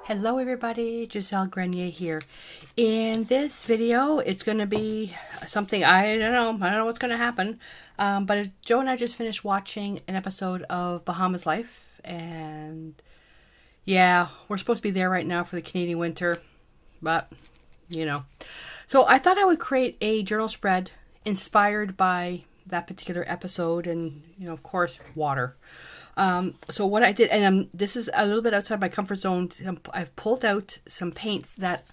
Hello everybody, Gisele Grenier here. In this video, it's going to be something I don't know what's going to happen. But Joe and I just finished watching an episode of Bahamas Life, and yeah, we're supposed to be there right now for the Canadian winter, but you know. So I thought I would create a journal spread inspired by that particular episode, and of course, water. So what I did, and this is a little bit outside my comfort zone. I've pulled out some paints that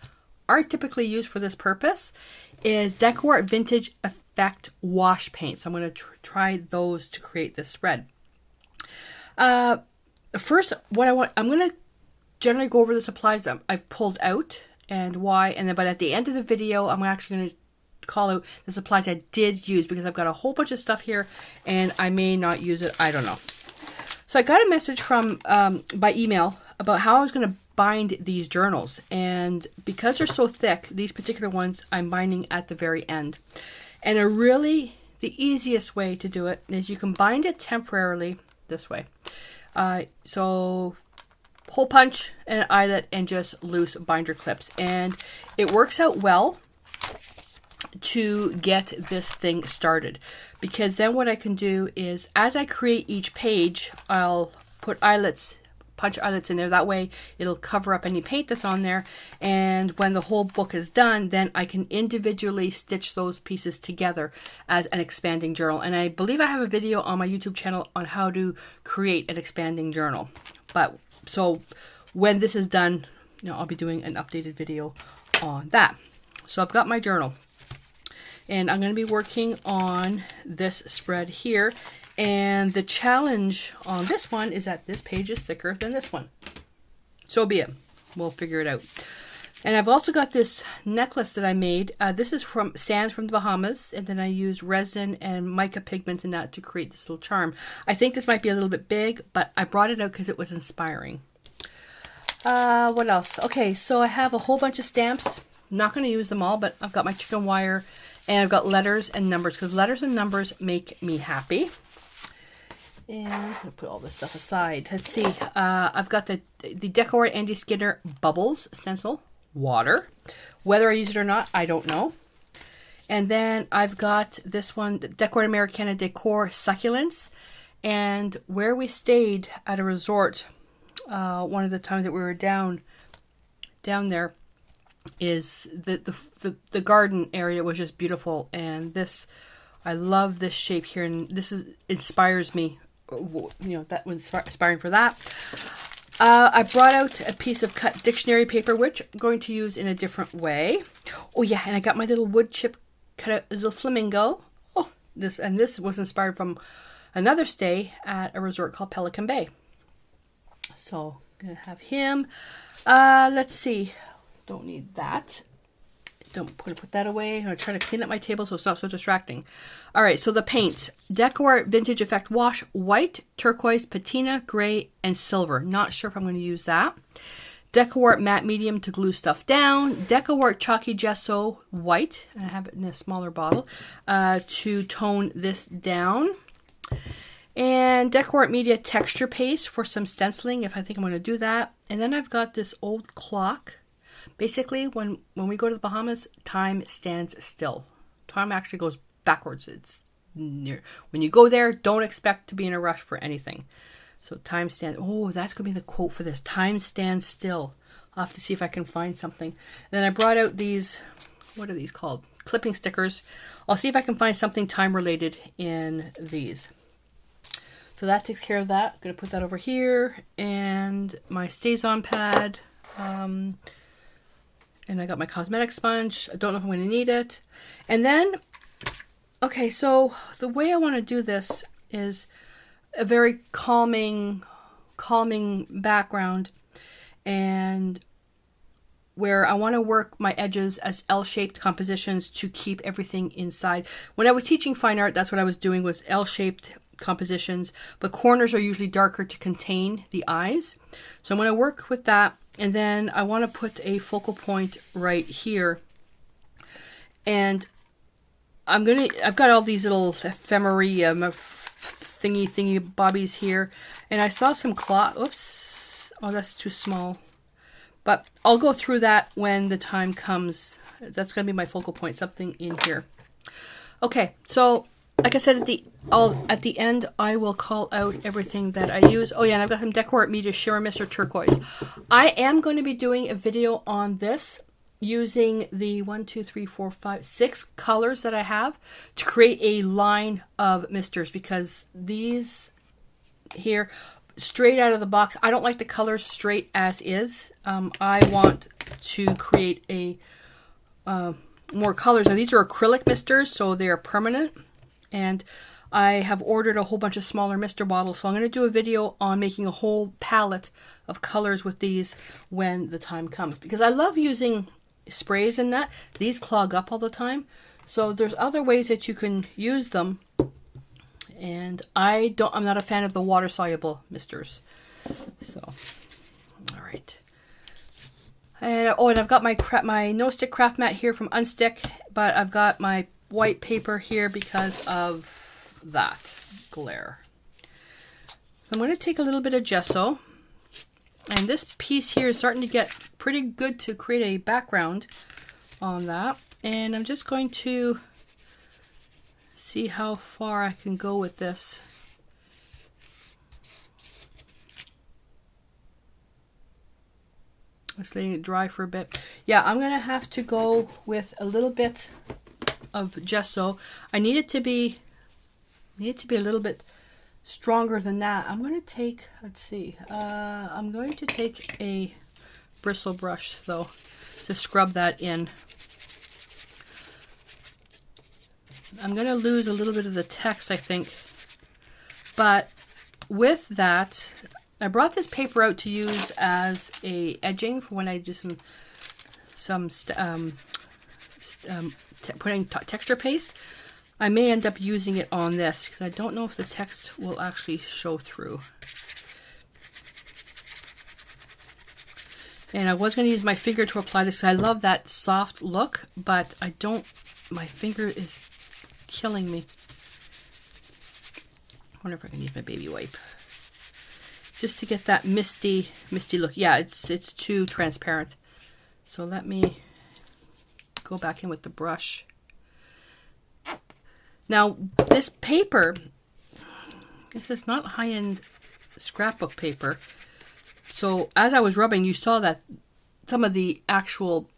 aren't typically used for this purpose. Is Decor Vintage Effect wash paint. So I'm going to try those to create this spread. First, I'm going to generally go over the supplies that I've pulled out and why, and then but at the end of the video, I'm actually going to call out the supplies I did use, because I've got a whole bunch of stuff here and I may not use it. I don't know. So I got a message from by email about how I was going to bind these journals, and because they're so thick, these particular ones I'm binding at the very end. And the easiest way to do it is you can bind it temporarily this way. So hole punch and an eyelet and just loose binder clips, and it works out well to get this thing started, because then what I can do is, as I create each page, I'll put punch eyelets in there. That way it'll cover up any paint that's on there, and when the whole book is done, then I can individually stitch those pieces together as an expanding journal. And I believe I have a video on my YouTube channel on how to create an expanding journal. But so when this is done, I'll be doing an updated video on that. So I've got my journal, and I'm going to be working on this spread here. And the challenge on this one is that this page is thicker than this one. So be it. We'll figure it out. And I've also got this necklace that I made. This is from sands from the Bahamas. And then I used resin and mica pigments in that to create this little charm. I think this might be a little bit big, but I brought it out because it was inspiring. What else? Okay, so I have a whole bunch of stamps. Not going to use them all, but I've got my chicken wire. And I've got letters and numbers, because letters and numbers make me happy. And I'm going to put all this stuff aside. Let's see. I've got the Decor Andy Skinner Bubbles stencil, water. Whether I use it or not, I don't know. And then I've got this one, Decor Americana Decor Succulents. And where we stayed at a resort, one of the times that we were down there, is the garden area was just beautiful, and I love this shape here, and this inspires me. That was inspiring for that. I brought out a piece of cut dictionary paper, which I'm going to use in a different way. Oh yeah, and I got my little wood chip cut out a little flamingo. Oh, this was inspired from another stay at a resort called Pelican Bay. So I'm gonna have him. Let's see. Don't need that. I'm going to put that away. I'm going to try to clean up my table so it's not so distracting. All right, so the paints. Decor Vintage Effect Wash, white, turquoise, patina, gray, and silver. Not sure if I'm going to use that. Decor Matte Medium to glue stuff down. Decor Chalky Gesso, white. And I have it in a smaller bottle to tone this down. And Decor Media Texture Paste for some stenciling if I think I'm going to do that. And then I've got this old clock. Basically, when we go to the Bahamas, time stands still. Time actually goes backwards. It's near. When you go there, don't expect to be in a rush for anything. So time stands. Oh, that's going to be the quote for this. Time stands still. I'll have to see if I can find something. And then I brought out these, what are these called? Clipping stickers. I'll see if I can find something time related in these. So that takes care of that. I'm going to put that over here. And my Stays-On pad. And I got my cosmetic sponge. I don't know if I'm going to need it. And then, okay, so the way I want to do this is a very calming background, and where I want to work my edges as L-shaped compositions to keep everything inside. When I was teaching fine art, that's what I was doing, was L-shaped compositions, but corners are usually darker to contain the eyes. So I'm going to work with that. And then I want to put a focal point right here. And I've got all these little ephemerae, thingy bobbies here. And I saw some cloth. Oops. Oh, that's too small. But I'll go through that when the time comes. That's going to be my focal point, something in here. Okay, so like I said, at the end, I will call out everything that I use. Oh yeah, and I've got some Decor Art Media Shimmer Mist or Turquoise. I am going to be doing a video on this using the 6 colors that I have to create a line of misters, because these here, straight out of the box, I don't like the colors straight as is. I want to create a more colors. Now these are acrylic misters, so they're permanent, and I have ordered a whole bunch of smaller mister bottles, so I'm going to do a video on making a whole palette of colors with these when the time comes, because I love using sprays in that. These clog up all the time, so there's other ways that you can use them, and I'm not a fan of the water soluble misters. So all right. And oh, and I've got my no stick craft mat here from Unstick, but I've got my white paper here because of that glare. I'm going to take a little bit of gesso, and this piece here is starting to get pretty good to create a background on that, and I'm just going to see how far I can go with this. Just letting it dry for a bit. Yeah, I'm gonna have to go with a little bit of gesso. I need it to be a little bit stronger than that. I'm gonna take, let's see, I'm going to take a bristle brush though to scrub that in. I'm gonna lose a little bit of the text, I think, but with that, I brought this paper out to use as a edging for when I do putting texture paste. I may end up using it on this because I don't know if the text will actually show through. And I was going to use my finger to apply this. I love that soft look, but I don't. My finger is killing me. I wonder if I can use my baby wipe just to get that misty look. Yeah, it's too transparent. So let me go back in with the brush. Now this paper, this is not high-end scrapbook paper. So as I was rubbing, you saw that some of the actual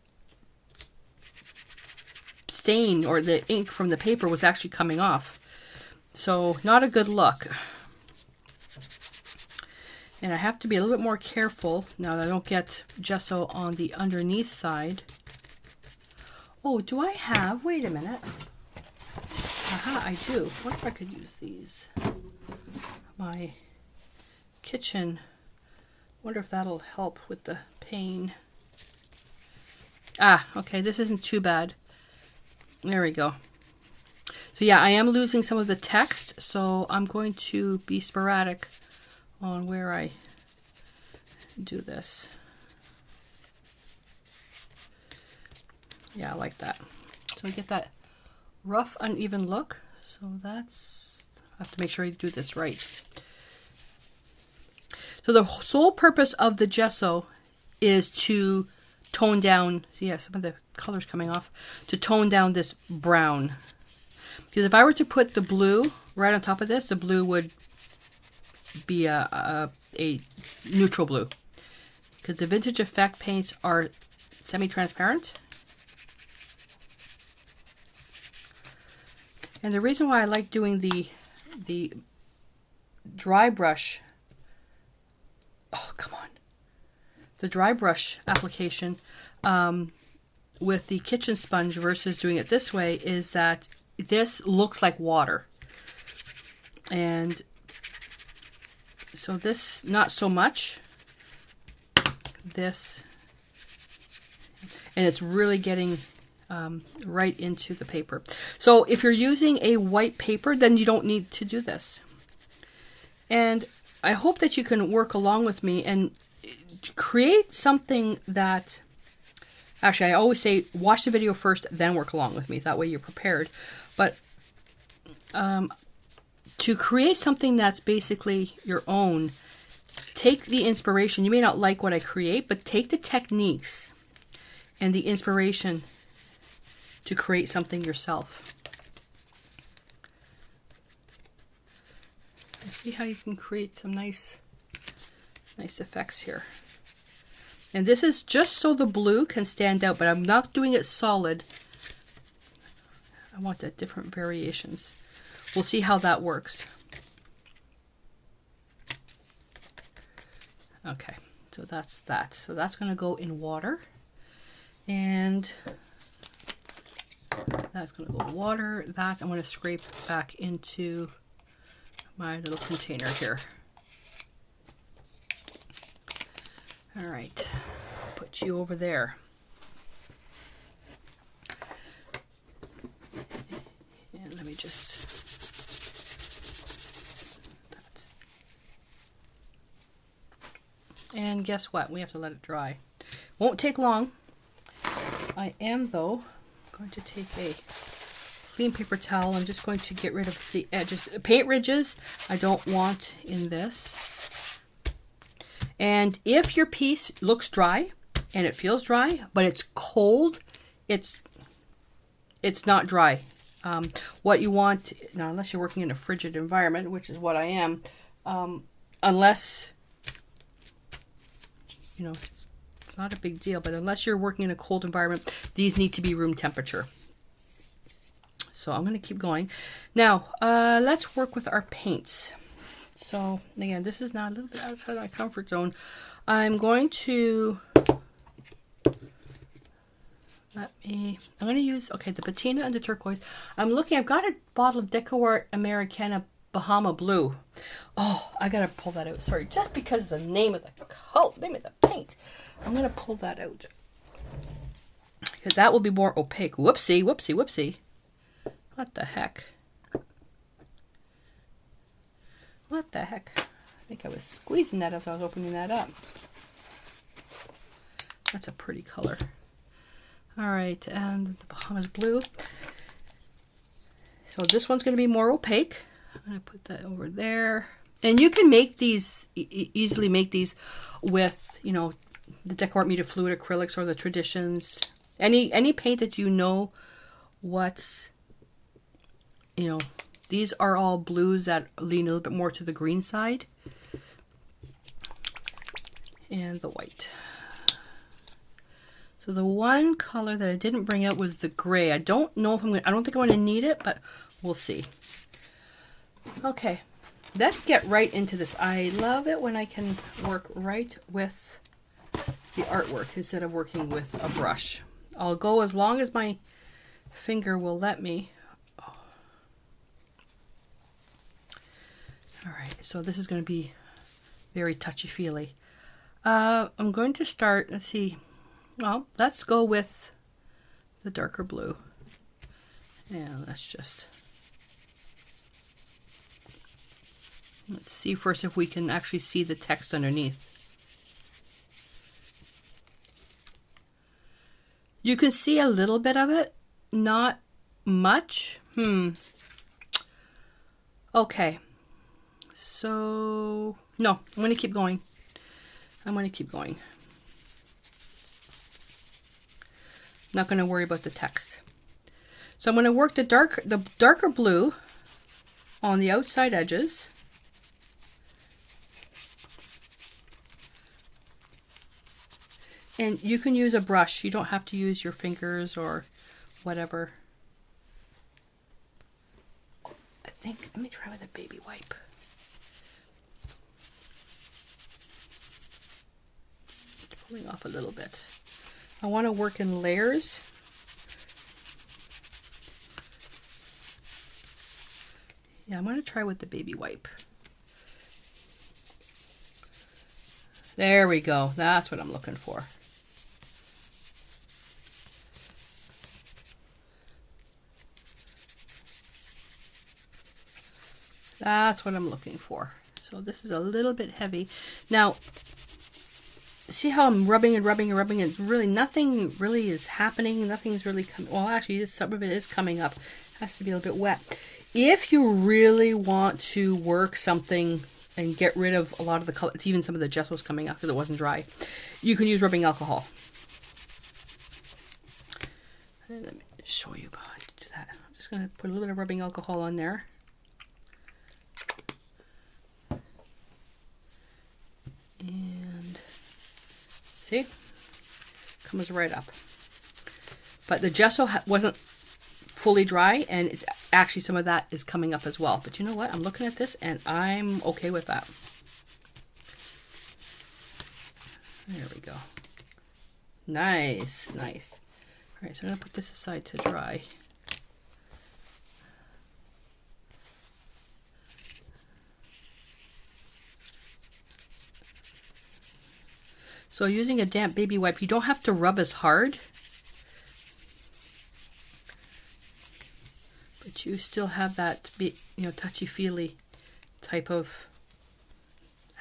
stain or the ink from the paper was actually coming off. So not a good look. And I have to be a little bit more careful now that I don't get gesso on the underneath side. Oh, do I have, wait a minute. Aha, I do. What if I could use these? My kitchen. Wonder if that'll help with the pain. Ah, okay, this isn't too bad. There we go. So yeah, I am losing some of the text, so I'm going to be sporadic on where I do this. Yeah, I like that. So I get that rough, uneven look. So that's, I have to make sure I do this right. So the sole purpose of the gesso is to tone down, so yeah, some of the colors coming off, to tone down this brown. Because if I were to put the blue right on top of this, the blue would be a neutral blue. Because the Vintage Effect paints are semi-transparent. And the reason why I like doing the dry brush, oh come on, the dry brush application with the kitchen sponge versus doing it this way is that this looks like water. And so this, not so much. This, and it's really getting right into the paper. So if you're using a white paper, then you don't need to do this. And I hope that you can work along with me and create something that, actually I always say watch the video first, then work along with me. That way you're prepared. But to create something that's basically your own, take the inspiration. You may not like what I create, but take the techniques and the inspiration to create something yourself. See how you can create some nice effects here. And this is just so the blue can stand out, but I'm not doing it solid. I want the different variations. We'll see how that works. Okay, so that's that. So that's going to go in water. And that's going to go in water. That I'm going to scrape back into my little container here. All right, put you over there. And let me just... And guess what? We have to let it dry. Won't take long. I am, though, going to take a clean paper towel. I'm just going to get rid of the edges. Paint ridges I don't want in this. And if your piece looks dry and it feels dry, but it's cold, it's not dry. What you want, now unless you're working in a frigid environment, which is what I am, unless... You know, it's not a big deal, but unless you're working in a cold environment, these need to be room temperature. So I'm going to keep going. Now, let's work with our paints. So again, this is now a little bit outside my comfort zone. I'm going to, I'm going to use, okay, the patina and the turquoise. I've got a bottle of Decoart Americana Bahamas Blue. Oh, I gotta pull that out. Sorry, just because of the name of the name of the paint. I'm gonna pull that out because that will be more opaque. Whoopsie, whoopsie, whoopsie. What the heck? What the heck? I think I was squeezing that as I was opening that up. That's a pretty color. All right, and the Bahamas Blue. So this one's gonna be more opaque. I'm going to put that over there. And you can make these, easily make these with, you know, the Decoart Media Fluid acrylics or the Traditions. Any paint that you know what's, you know, these are all blues that lean a little bit more to the green side. And the white. So the one color that I didn't bring out was the gray. I don't know if I don't think I'm going to need it, but we'll see. Okay, let's get right into this. I love it when I can work right with the artwork instead of working with a brush. I'll go as long as my finger will let me. Oh. All right, so this is going to be very touchy-feely. I'm going to start, let's see, well, let's go with the darker blue. And let's just... Let's see first if we can actually see the text underneath. You can see a little bit of it, not much. Okay. So, no, I'm going to keep going. I'm going to keep going. Not going to worry about the text. So I'm going to work the darker blue on the outside edges. And you can use a brush. You don't have to use your fingers or whatever. I think, let me try with a baby wipe. It's pulling off a little bit. I want to work in layers. Yeah, I'm going to try with the baby wipe. There we go. That's what I'm looking for. That's what I'm looking for. So this is a little bit heavy. Now, see how I'm rubbing and rubbing and rubbing? It's really, nothing really is happening. Nothing's really coming. Well, actually, some of it is coming up. It has to be a little bit wet. If you really want to work something and get rid of a lot of the color. Even some of the gesso's coming up because it wasn't dry. You can use rubbing alcohol. And let me show you how to do that. I'm just going to put a little bit of rubbing alcohol on there. And see, comes right up. But the gesso wasn't fully dry, and it's actually some of that is coming up as well. But you know what? I'm looking at this and I'm okay with that. There we go. Nice, nice. All right, so I'm gonna put this aside to dry. So using a damp baby wipe, you don't have to rub as hard, but you still have that, touchy-feely type of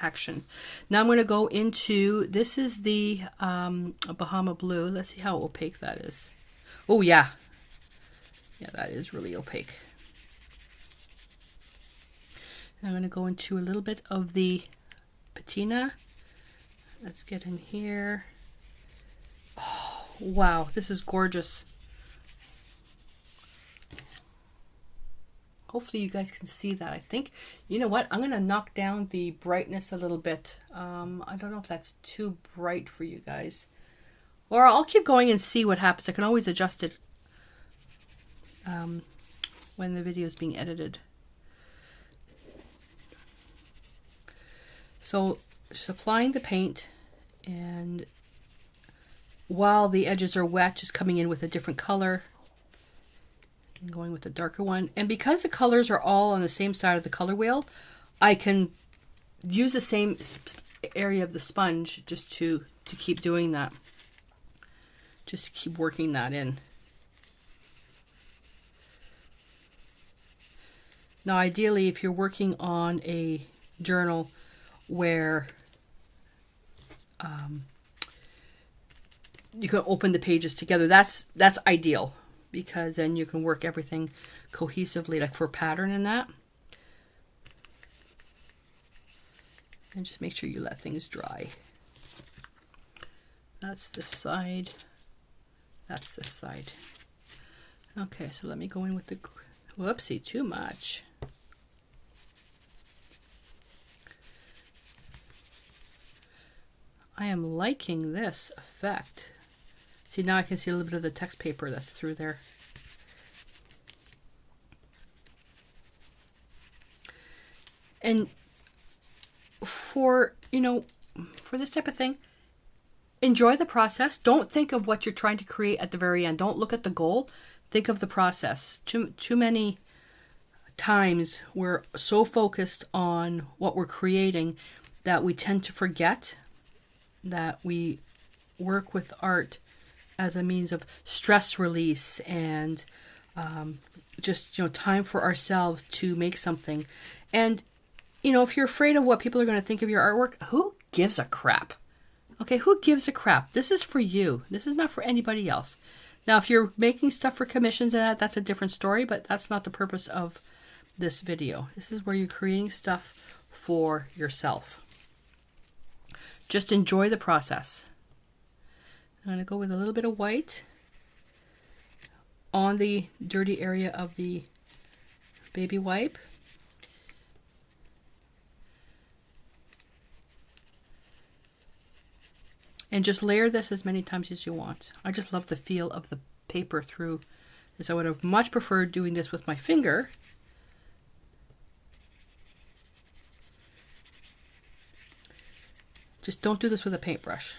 action. Now I'm going to go into, this is the Bahamas Blue. Let's see how opaque that is. Oh yeah. Yeah, that is really opaque. I'm going to go into a little bit of the patina. Let's get in here. Oh, wow, this is gorgeous. Hopefully you guys can see that. I think, you know what, I'm going to knock down the brightness a little bit. I don't know if that's too bright for you guys. Or I'll keep going and see what happens. I can always adjust it when the video is being edited. So just applying the paint, and while the edges are wet, just coming in with a different color and going with the darker one. And because the colors are all on the same side of the color wheel, I can use the same area of the sponge just to keep doing that, just to keep working that in. Now ideally, if you're working on a journal where you can open the pages together, that's ideal, because then you can work everything cohesively, like for pattern and that. And just make sure you let things dry. That's this side. That's this side. Okay, so let me go in with the, whoopsie, too much. I am liking this effect. See, now I can see a little bit of the text paper that's through there. And for this type of thing, enjoy the process. Don't think of what you're trying to create at the very end. Don't look at the goal. Think of the process. Too many times we're so focused on what we're creating that we tend to forget that we work with art as a means of stress release and just time for ourselves to make something. And if you're afraid of what people are going to think of your artwork, who gives a crap? Okay, who gives a crap? This is for you. This is not for anybody else. Now, if you're making stuff for commissions and that's a different story, but that's not the purpose of this video. This is where you're creating stuff for yourself. Just enjoy the process. I'm going to go with a little bit of white on the dirty area of the baby wipe. And just layer this as many times as you want. I just love the feel of the paper through this. I would have much preferred doing this with my finger. Just don't do this with a paintbrush.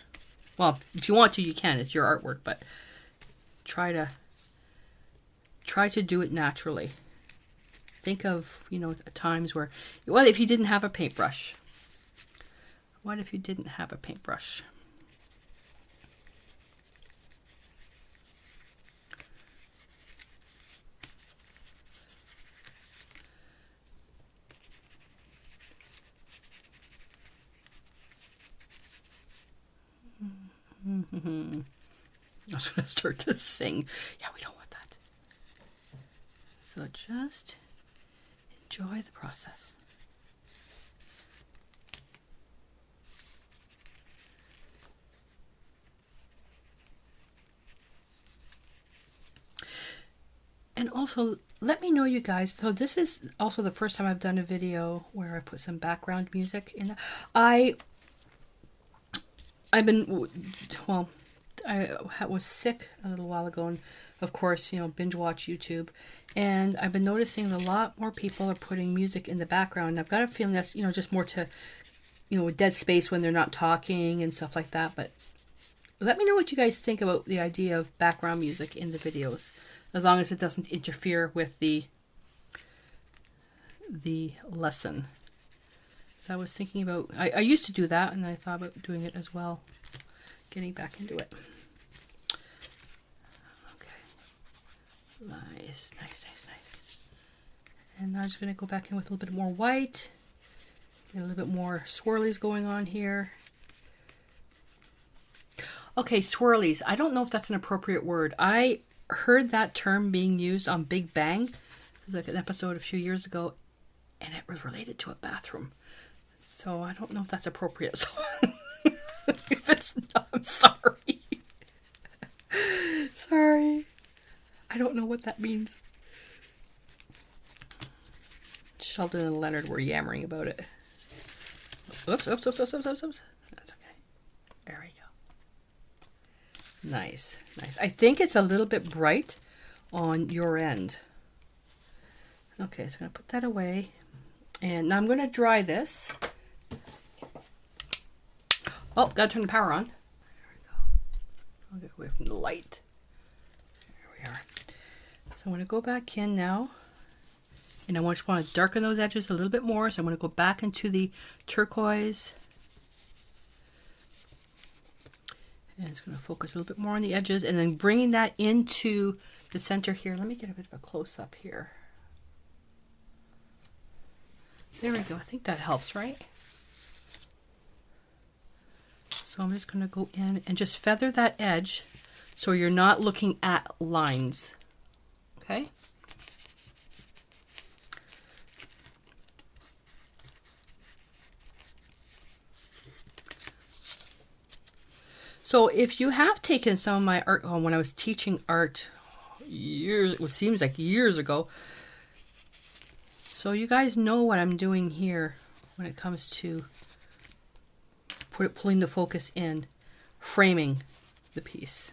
Well, if you want to, you can. It's your artwork, but try to do it naturally. Think of, times where, well, if you didn't have a paintbrush. What if you didn't have a paintbrush? I was going to start to sing. Yeah, we don't want that. So just enjoy the process. And also, let me know, you guys. So this is also the first time I've done a video where I put some background music in. I've been, well, I was sick a little while ago, and of course, you know, binge watch YouTube, and I've been noticing a lot more people are putting music in the background. And I've got a feeling that's, you know, just more to, you know, dead space when they're not talking and stuff like that. But let me know what you guys think about the idea of background music in the videos, as long as it doesn't interfere with the lesson. So I was thinking about, I used to do that, and I thought about doing it as well, getting back into it. Okay, nice, nice, nice, nice. And now I'm just going to go back in with a little bit more white, get a little bit more swirlies going on here. Okay, swirlies. I don't know if that's an appropriate word. I heard that term being used on Big Bang. It was like an episode a few years ago, and it was related to a bathroom. So I don't know if that's appropriate. So if it's not, I'm sorry. Sorry. I don't know what that means. Sheldon and Leonard were yammering about it. Oops, oops, oops, oops, oops, oops, oops. That's okay. There we go. Nice, nice. I think it's a little bit bright on your end. Okay, so I'm going to put that away. And now I'm going to dry this. Oh, gotta turn the power on. There we go. I'll get away from the light. There we are. So I'm going to go back in now. And I just want to darken those edges a little bit more. So I'm going to go back into the turquoise. And it's going to focus a little bit more on the edges. And then bringing that into the center here. Let me get a bit of a close-up here. There we go. I think that helps, right? So I'm just going to go in and just feather that edge so you're not looking at lines. Okay? So if you have taken some of my art home when I was teaching art it seems like years ago. So you guys know what I'm doing here when it comes to pulling the focus in, framing the piece.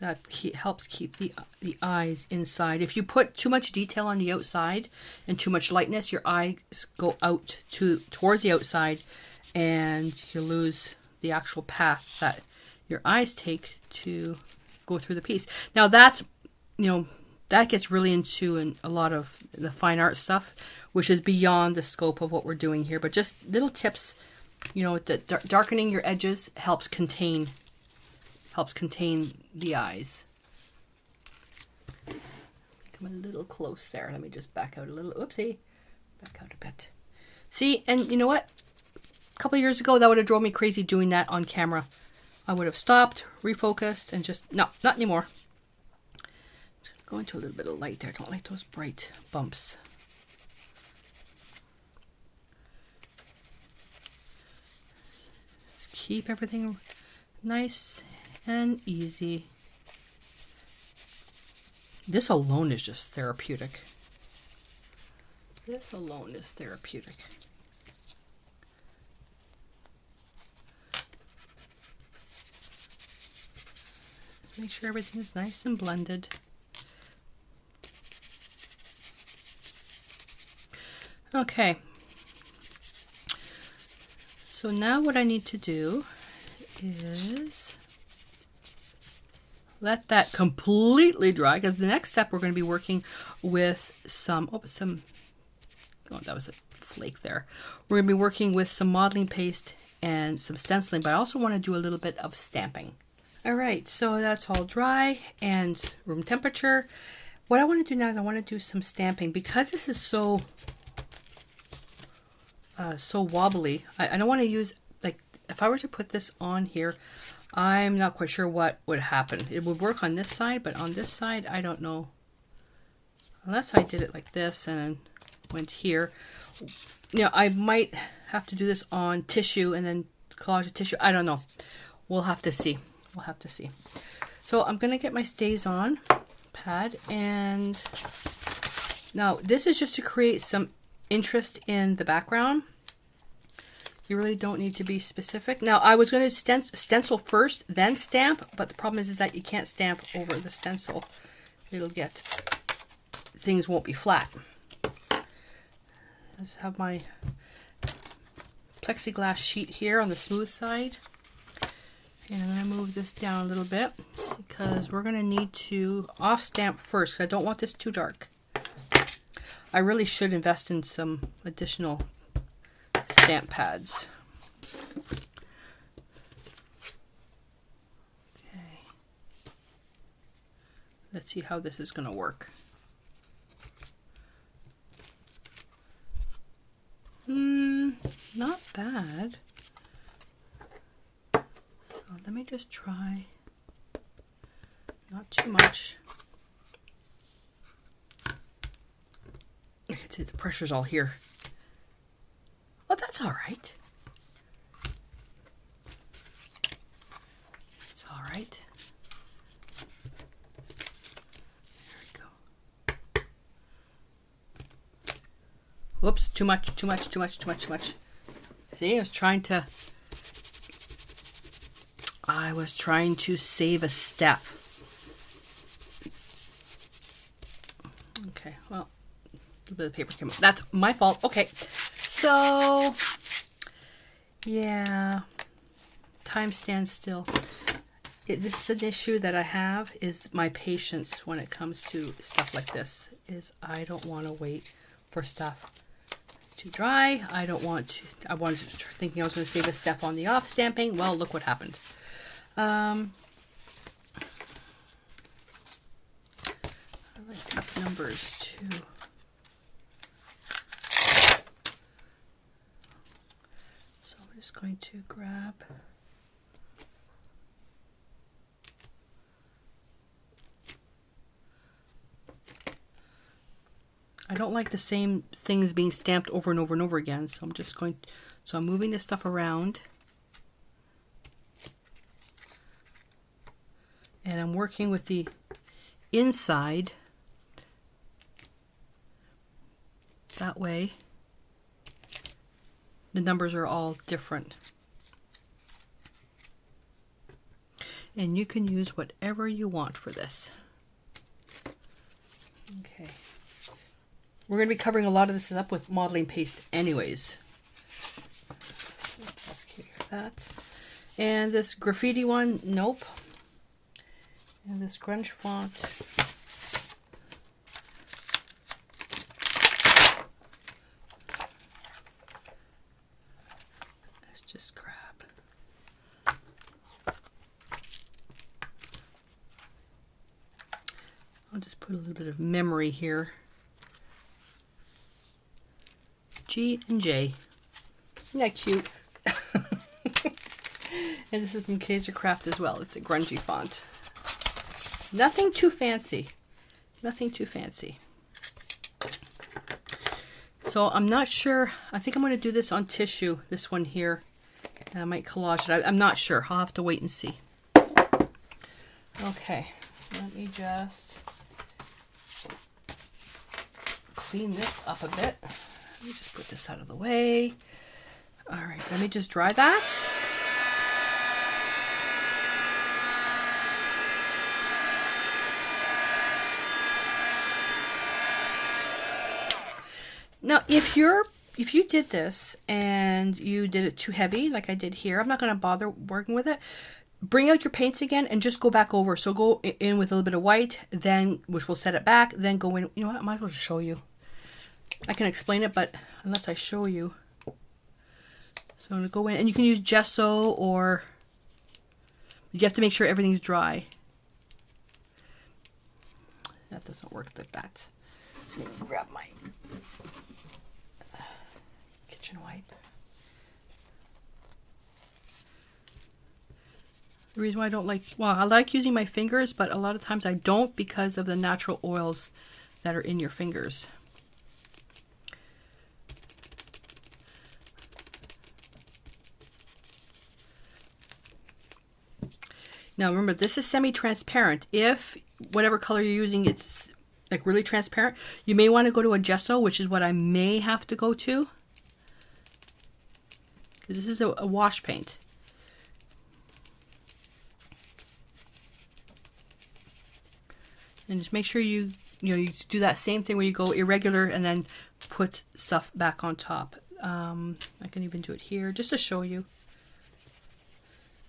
That helps keep the eyes inside. If you put too much detail on the outside and too much lightness, your eyes go out towards the outside, and you lose the actual path that your eyes take to go through the piece. Now that's, you know, that gets really into a lot of the fine art stuff, which is beyond the scope of what we're doing here. But just little tips, you know, darkening your edges helps contain the eyes. Come a little close there. Let me just back out a little. Oopsie. Back out a bit. See, and you know what? A couple of years ago, that would have drove me crazy doing that on camera. I would have stopped, refocused, and just, no, not anymore. It's going to go into a little bit of light there. I don't like those bright bumps. Just keep everything nice and easy. This alone is just therapeutic. This alone is therapeutic. Just make sure everything is nice and blended. Okay. So now what I need to do is let that completely dry, because the next step we're going to be working with oh, that was a flake there. We're going to be working with some modeling paste and some stenciling, but I also want to do a little bit of stamping. All right, so that's all dry and room temperature. What I want to do now is I want to do some stamping, because this is so wobbly. I don't want to use, like, if I were to put this on here, I'm not quite sure what would happen. It would work on this side, but on this side, I don't know. Unless I did it like this and went here. You know, I might have to do this on tissue and then collage the tissue. I don't know. We'll have to see. We'll have to see. So I'm going to get my Stays On pad, and now this is just to create some interest in the background. You really don't need to be specific. Now I was going to stencil first, then stamp, but the problem is that you can't stamp over the stencil. It'll get, things won't be flat. I just have my plexiglass sheet here on the smooth side. And I'm going to move this down a little bit because we're going to need to off stamp first because I don't want this too dark. I really should invest in some additional stamp pads. Okay. Let's see how this is going to work. Not bad. So let me just try. Not too much. I can see the pressure's all here. Oh, that's all right. It's all right. There we go. Whoops, too much. See, I was trying to save a step. Okay, well, a little bit of paper came up. That's my fault. Okay, so yeah, time stands still. This is an issue that I have, is my patience when it comes to stuff like this. Is I don't want to wait for stuff to dry. I was thinking I was going to save a step on the off stamping. Well, look what happened. I like these numbers too. So I'm just going to grab I don't like the same things being stamped over and over and over again, so I'm moving this stuff around. And I'm working with the inside. That way, the numbers are all different. And you can use whatever you want for this. Okay. We're going to be covering a lot of this up with modeling paste anyways. Let's clear that. And this graffiti one, nope. And this grunge font. Let's just grab. I'll just put a little bit of memory here. G and J. Isn't that cute? And this is from Kaiser Craft as well. It's a grungy font. Nothing too fancy. Nothing too fancy. So I'm not sure. I think I'm going to do this on tissue. This one here. And I might collage it. I'm not sure. I'll have to wait and see. Okay. Let me just clean this up a bit. Let me just put this out of the way. All right, let me just dry that. Now, if you did this and you did it too heavy, like I did here, I'm not going to bother working with it. Bring out your paints again and just go back over. So go in with a little bit of white, then which will set it back. Then go in. You know what? I might as well just show you. I can explain it, but unless I show you. So I'm going to go in, and you can use gesso, or you have to make sure everything's dry. That doesn't work like that. Let me grab my kitchen wipe. The reason why I don't like, well, I like using my fingers, but a lot of times I don't because of the natural oils that are in your fingers. Now remember, this is semi-transparent. If whatever color you're using, it's like really transparent, you may want to go to a gesso, which is what I may have to go to. Because this is a wash paint. And just make sure you you do that same thing where you go irregular and then put stuff back on top. I can even do it here just to show you.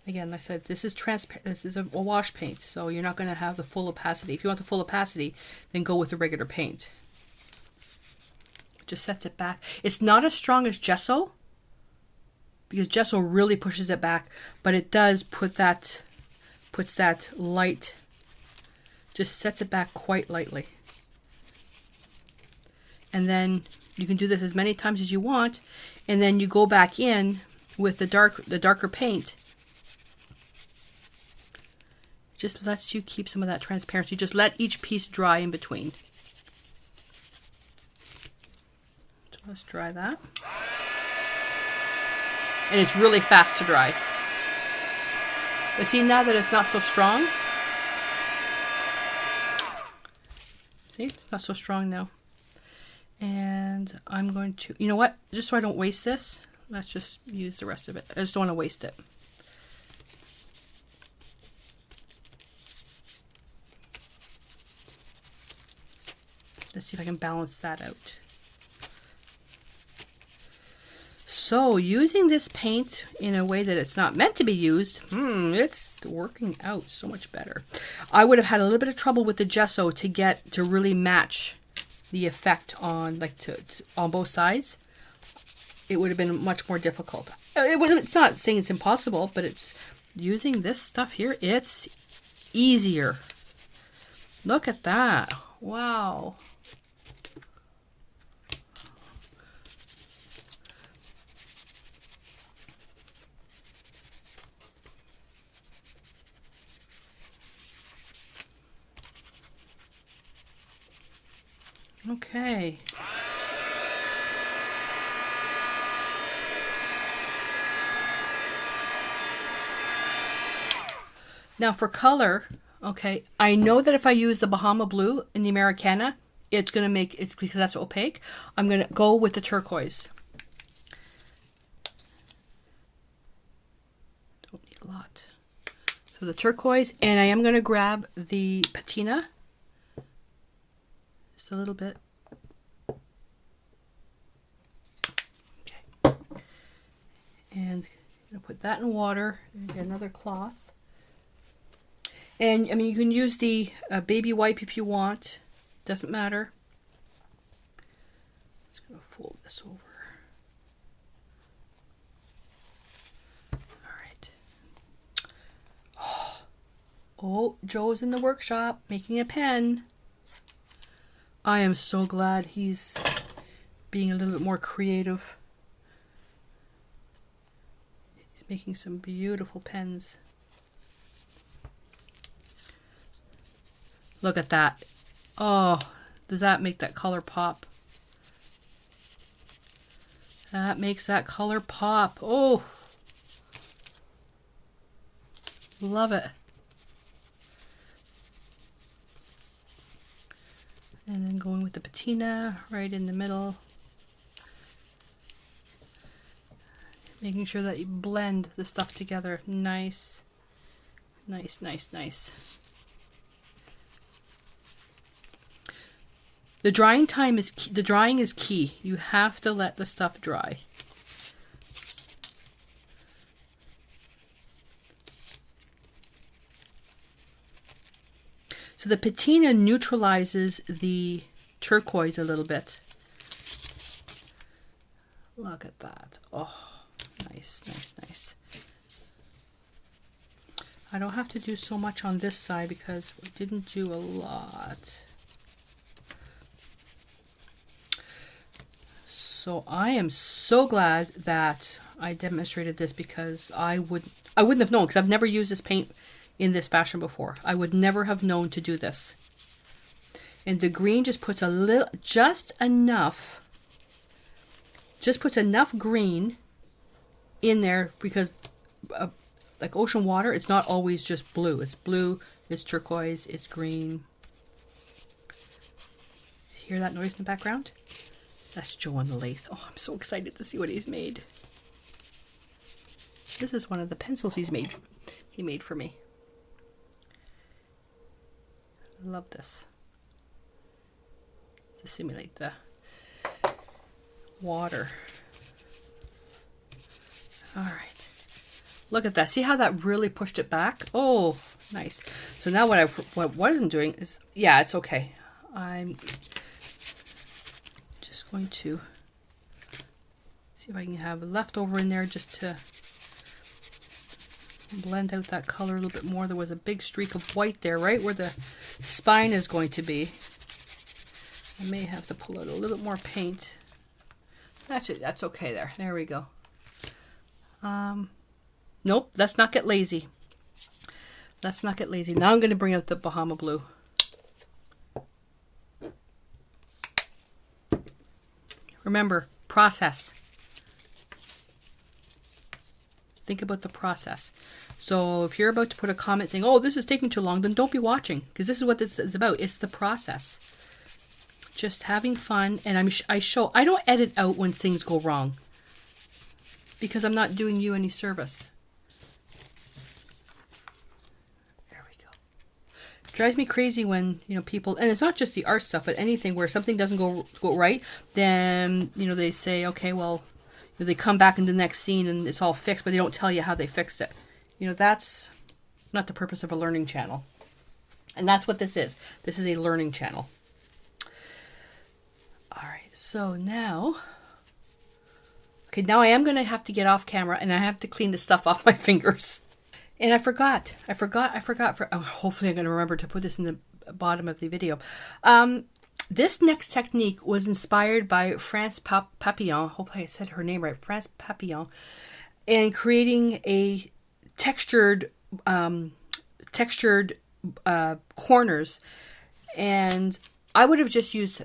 Again, like I said, this is transparent. This is a wash paint, so you're not going to have the full opacity. If you want the full opacity, then go with the regular paint. It just sets it back. It's not as strong as gesso, because gesso really pushes it back, but it does puts that light, just sets it back quite lightly. And then you can do this as many times as you want, and then you go back in with the darker paint. Just lets you keep some of that transparency. Just let each piece dry in between. So let's dry that. And it's really fast to dry. But see, now that it's not so strong. See, it's not so strong now. And I'm going to, you know what? Just so I don't waste this, let's just use the rest of it. I just don't want to waste it. Let's see if I can balance that out. So using this paint in a way that it's not meant to be used, it's working out so much better. I would have had a little bit of trouble with the gesso to really match the effect on on both sides. It would have been much more difficult. It's not saying it's impossible, but it's using this stuff here, it's easier. Look at that. Wow. Okay. Now for color, okay, I know that if I use the Bahamas Blue in the Americana, it's because that's opaque. I'm going to go with the turquoise. Don't need a lot. So the turquoise, and I am going to grab the patina. Just a little bit. Okay. And I'm going to put that in water, and get another cloth. And I mean, you can use the baby wipe if you want. Doesn't matter. Just gonna fold this over. All right. Oh, Joe's in the workshop making a pen. I am so glad he's being a little bit more creative. He's making some beautiful pens. Look at that. Oh, does that make that color pop? That makes that color pop. Oh, love it. And then going with the patina right in the middle. Making sure that you blend the stuff together. Nice. Nice, nice, nice. The drying time is key. The drying is key. You have to let the stuff dry. So the patina neutralizes the turquoise a little bit. Look at that. Oh, nice, nice, nice. I don't have to do so much on this side because we didn't do a lot. So I am so glad that I demonstrated this, because I wouldn't have known, because I've never used this paint in this fashion before. I would never have known to do this. And the green just puts just puts enough green in there, because like ocean water, it's not always just blue. It's blue, it's turquoise, it's green. Hear that noise in the background? That's Joe on the lathe. Oh, I'm so excited to see what he's made. This is one of the pencils he made for me. I love this. To simulate the water. All right. Look at that. See how that really pushed it back? Oh, nice. So now what I wasn't doing is, yeah, it's okay. I'm just going to see if I can have a leftover in there just to blend out that color a little bit more. There was a big streak of white there, right where the spine is going to be. I may have to pull out a little bit more paint. That's okay there. There we go. Nope, let's not get lazy. Let's not get lazy. Now I'm going to bring out the Bahama Blue. Remember, process. Think about the process. So if you're about to put a comment saying, oh, this is taking too long, then don't be watching, because this is what this is about. It's the process. Just having fun. And I don't edit out when things go wrong, because I'm not doing you any service. There we go. It drives me crazy when, people, and it's not just the art stuff, but anything where something doesn't go right, then, they say, okay, well, they come back in the next scene and it's all fixed, but they don't tell you how they fixed it. That's not the purpose of a learning channel. And that's what this is. This is a learning channel. All right, so now, okay, now I am going to have to get off camera and I have to clean the stuff off my fingers. And I forgot. Hopefully I'm going to remember to put this in the bottom of the video. This next technique was inspired by France Papillon. Hopefully I said her name right. France Papillon. And creating a textured corners. And I would have just used,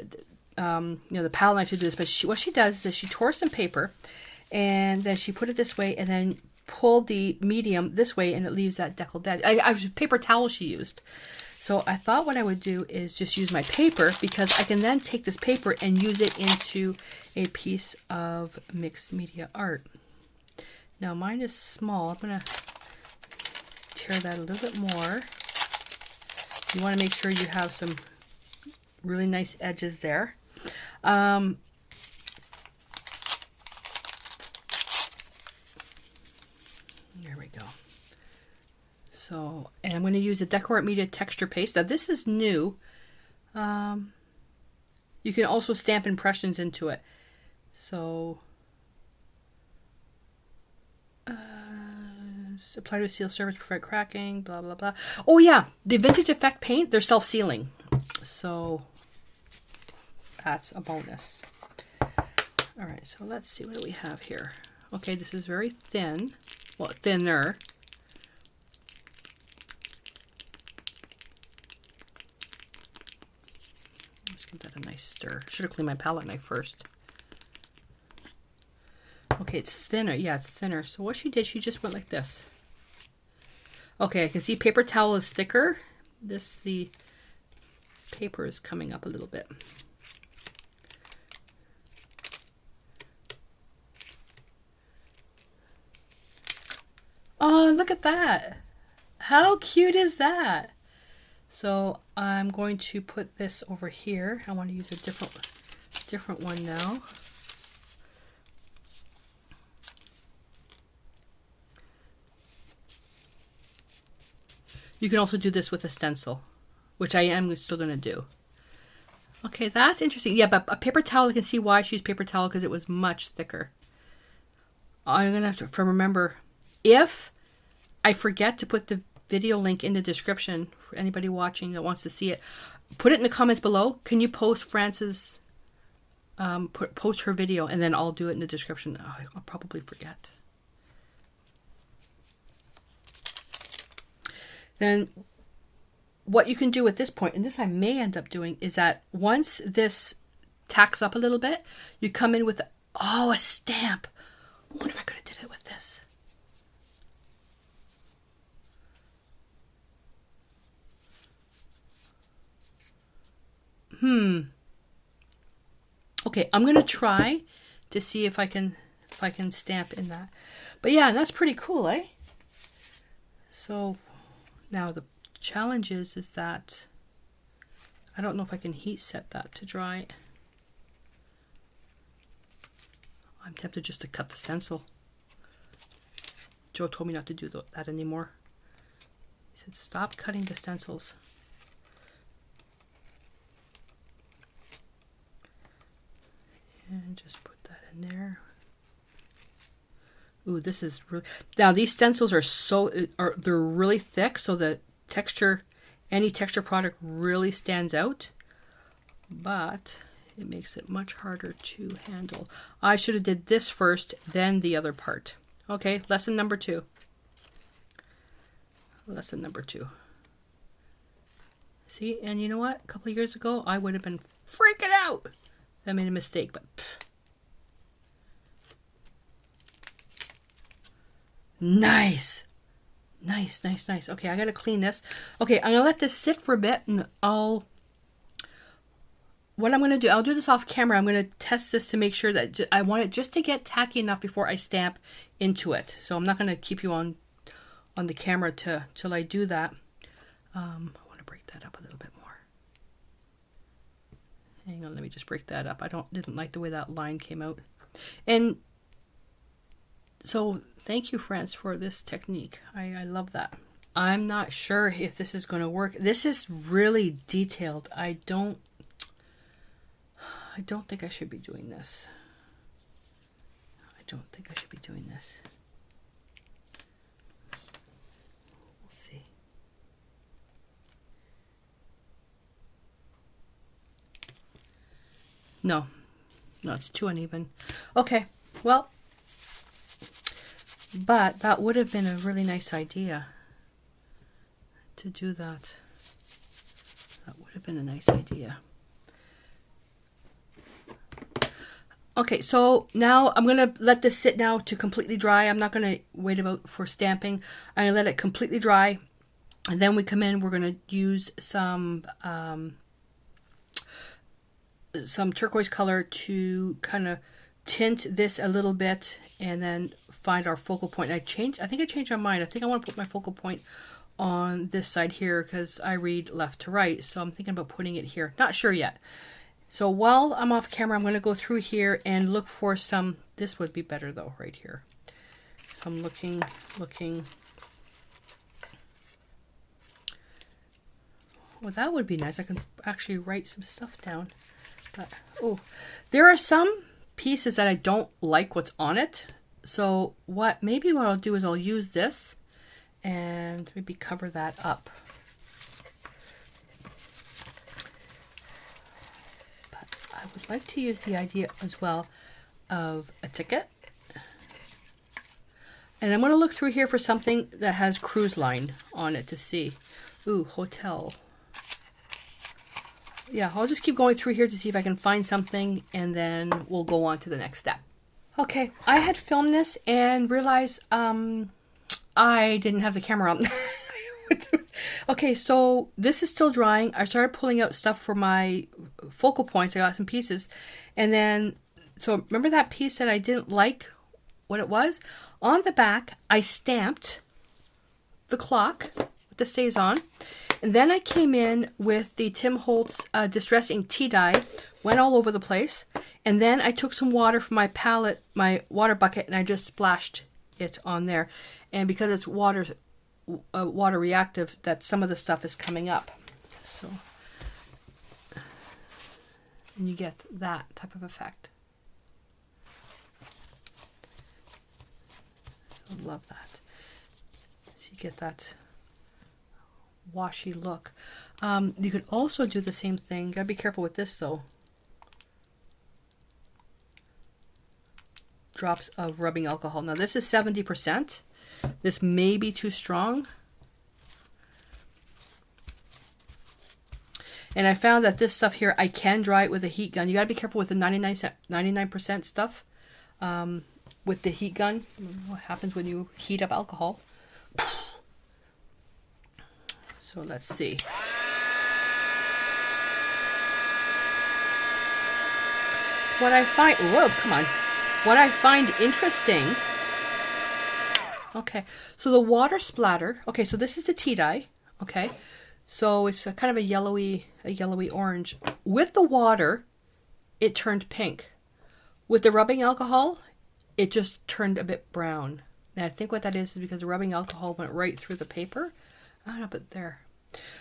the palette knife to do this. But what she does is she tore some paper. And then she put it this way. And then pulled the medium this way. And it leaves that décolleté. I was paper towel she used. So I thought what I would do is just use my paper, because I can then take this paper and use it into a piece of mixed media art. Now mine is small. I'm going to tear that a little bit more. You want to make sure you have some really nice edges there. There we go. So, and I'm going to use a Decor Art Media texture paste. Now this is new. You can also stamp impressions into it. So, apply to seal surface, prevent cracking, blah, blah, blah. Oh yeah, the Vintage Effect paint, they're self-sealing. So, that's a bonus. All right, so let's see, what do we have here? Okay, this is very thin. Well, thinner. Let's give that a nice stir. Should have cleaned my palette knife first. Okay, it's thinner. Yeah, it's thinner. So what she did, she just went like this. Okay, I can see paper towel is thicker. The paper is coming up a little bit. Oh, look at that. How cute is that? So I'm going to put this over here. I want to use a different one now. You can also do this with a stencil, which I am still going to do. Okay, that's interesting. Yeah, but a paper towel, you can see why she used paper towel, because it was much thicker. I'm going to have to remember, if I forget to put the video link in the description for anybody watching that wants to see it, put it in the comments below. Can you post France's, post her video, and then I'll do it in the description. Oh, I'll probably forget. Then what you can do at this point, and this I may end up doing, is that once this tacks up a little bit, you come in with, a stamp. What if I could have did it with this? Okay, I'm gonna try to see if I can stamp in that. But yeah, that's pretty cool, eh? So now the challenge is that I don't know if I can heat set that to dry. I'm tempted just to cut the stencil. Joe told me not to do that anymore. He said, stop cutting the stencils. And just put that in there. Ooh, this is really... Now, these stencils they're really thick, so the texture, any texture product really stands out. But it makes it much harder to handle. I should have did this first, then the other part. Okay, lesson number 2. Lesson number 2. See, and you know what? A couple of years ago, I would have been freaking out. I made a mistake, but... Nice. Nice, nice, nice. Okay, I gotta clean this. Okay, I'm gonna let this sit for a bit, and what I'm gonna do, I'll do this off camera. I'm gonna test this to make sure that I want it just to get tacky enough before I stamp into it. So I'm not gonna keep you on the camera till I do that. I want to break that up a little bit more. Hang on, let me just break that up. Didn't like the way that line came out. And so thank you, friends, for this technique. I love that. I'm not sure if this is going to work. This is really detailed. I don't think I should be doing this. I don't think I should be doing this. We'll see. No, it's too uneven. Okay, well, but that would have been a really nice idea to do that. That would have been a nice idea. Okay, so now I'm going to let this sit now to completely dry. I'm not going to wait for stamping. I'm going to let it completely dry. And then we come in, we're going to use some turquoise color to kind of tint this a little bit and then find our focal point. I think I changed my mind. I think I want to put my focal point on this side here because I read left to right. So I'm thinking about putting it here. Not sure yet. So while I'm off camera, I'm going to go through here and look for some, this would be better though, right here. So I'm looking. Well, that would be nice. I can actually write some stuff down. But, oh, there are some pieces that I don't like what's on it. So maybe what I'll do is I'll use this and maybe cover that up. I would like to use the idea as well of a ticket. And I'm going to look through here for something that has cruise line on it to see. Ooh, hotel. Yeah, I'll just keep going through here to see if I can find something and then we'll go on to the next step. Okay, I had filmed this and realized I didn't have the camera on. Okay, so this is still drying. I started pulling out stuff for my focal points. I got some pieces. And then, so remember that piece that I didn't like what it was? On the back, I stamped the clock with the stays on. And then I came in with the Tim Holtz Distress Ink tea dye, went all over the place. And then I took some water from my palette, my water bucket, and I just splashed it on there. And because it's water reactive, that some of the stuff is coming up. So, and you get that type of effect. I love that. So you get that washy look. You could also do the same thing. Gotta be careful with this though. Drops of rubbing alcohol. Now this is 70%. This may be too strong. And I found that this stuff here, I can dry it with a heat gun. You gotta be careful with the 99% stuff. With the heat gun, what happens when you heat up alcohol. So let's see. what I find, whoa, come on. What I find interesting, okay, so the water splatter, okay, so this is the tea dye, okay, so it's a kind of a yellowy orange. With the water, it turned pink. With the rubbing alcohol, it just turned a bit brown. And I think what that is because the rubbing alcohol went right through the paper. I don't know, but there.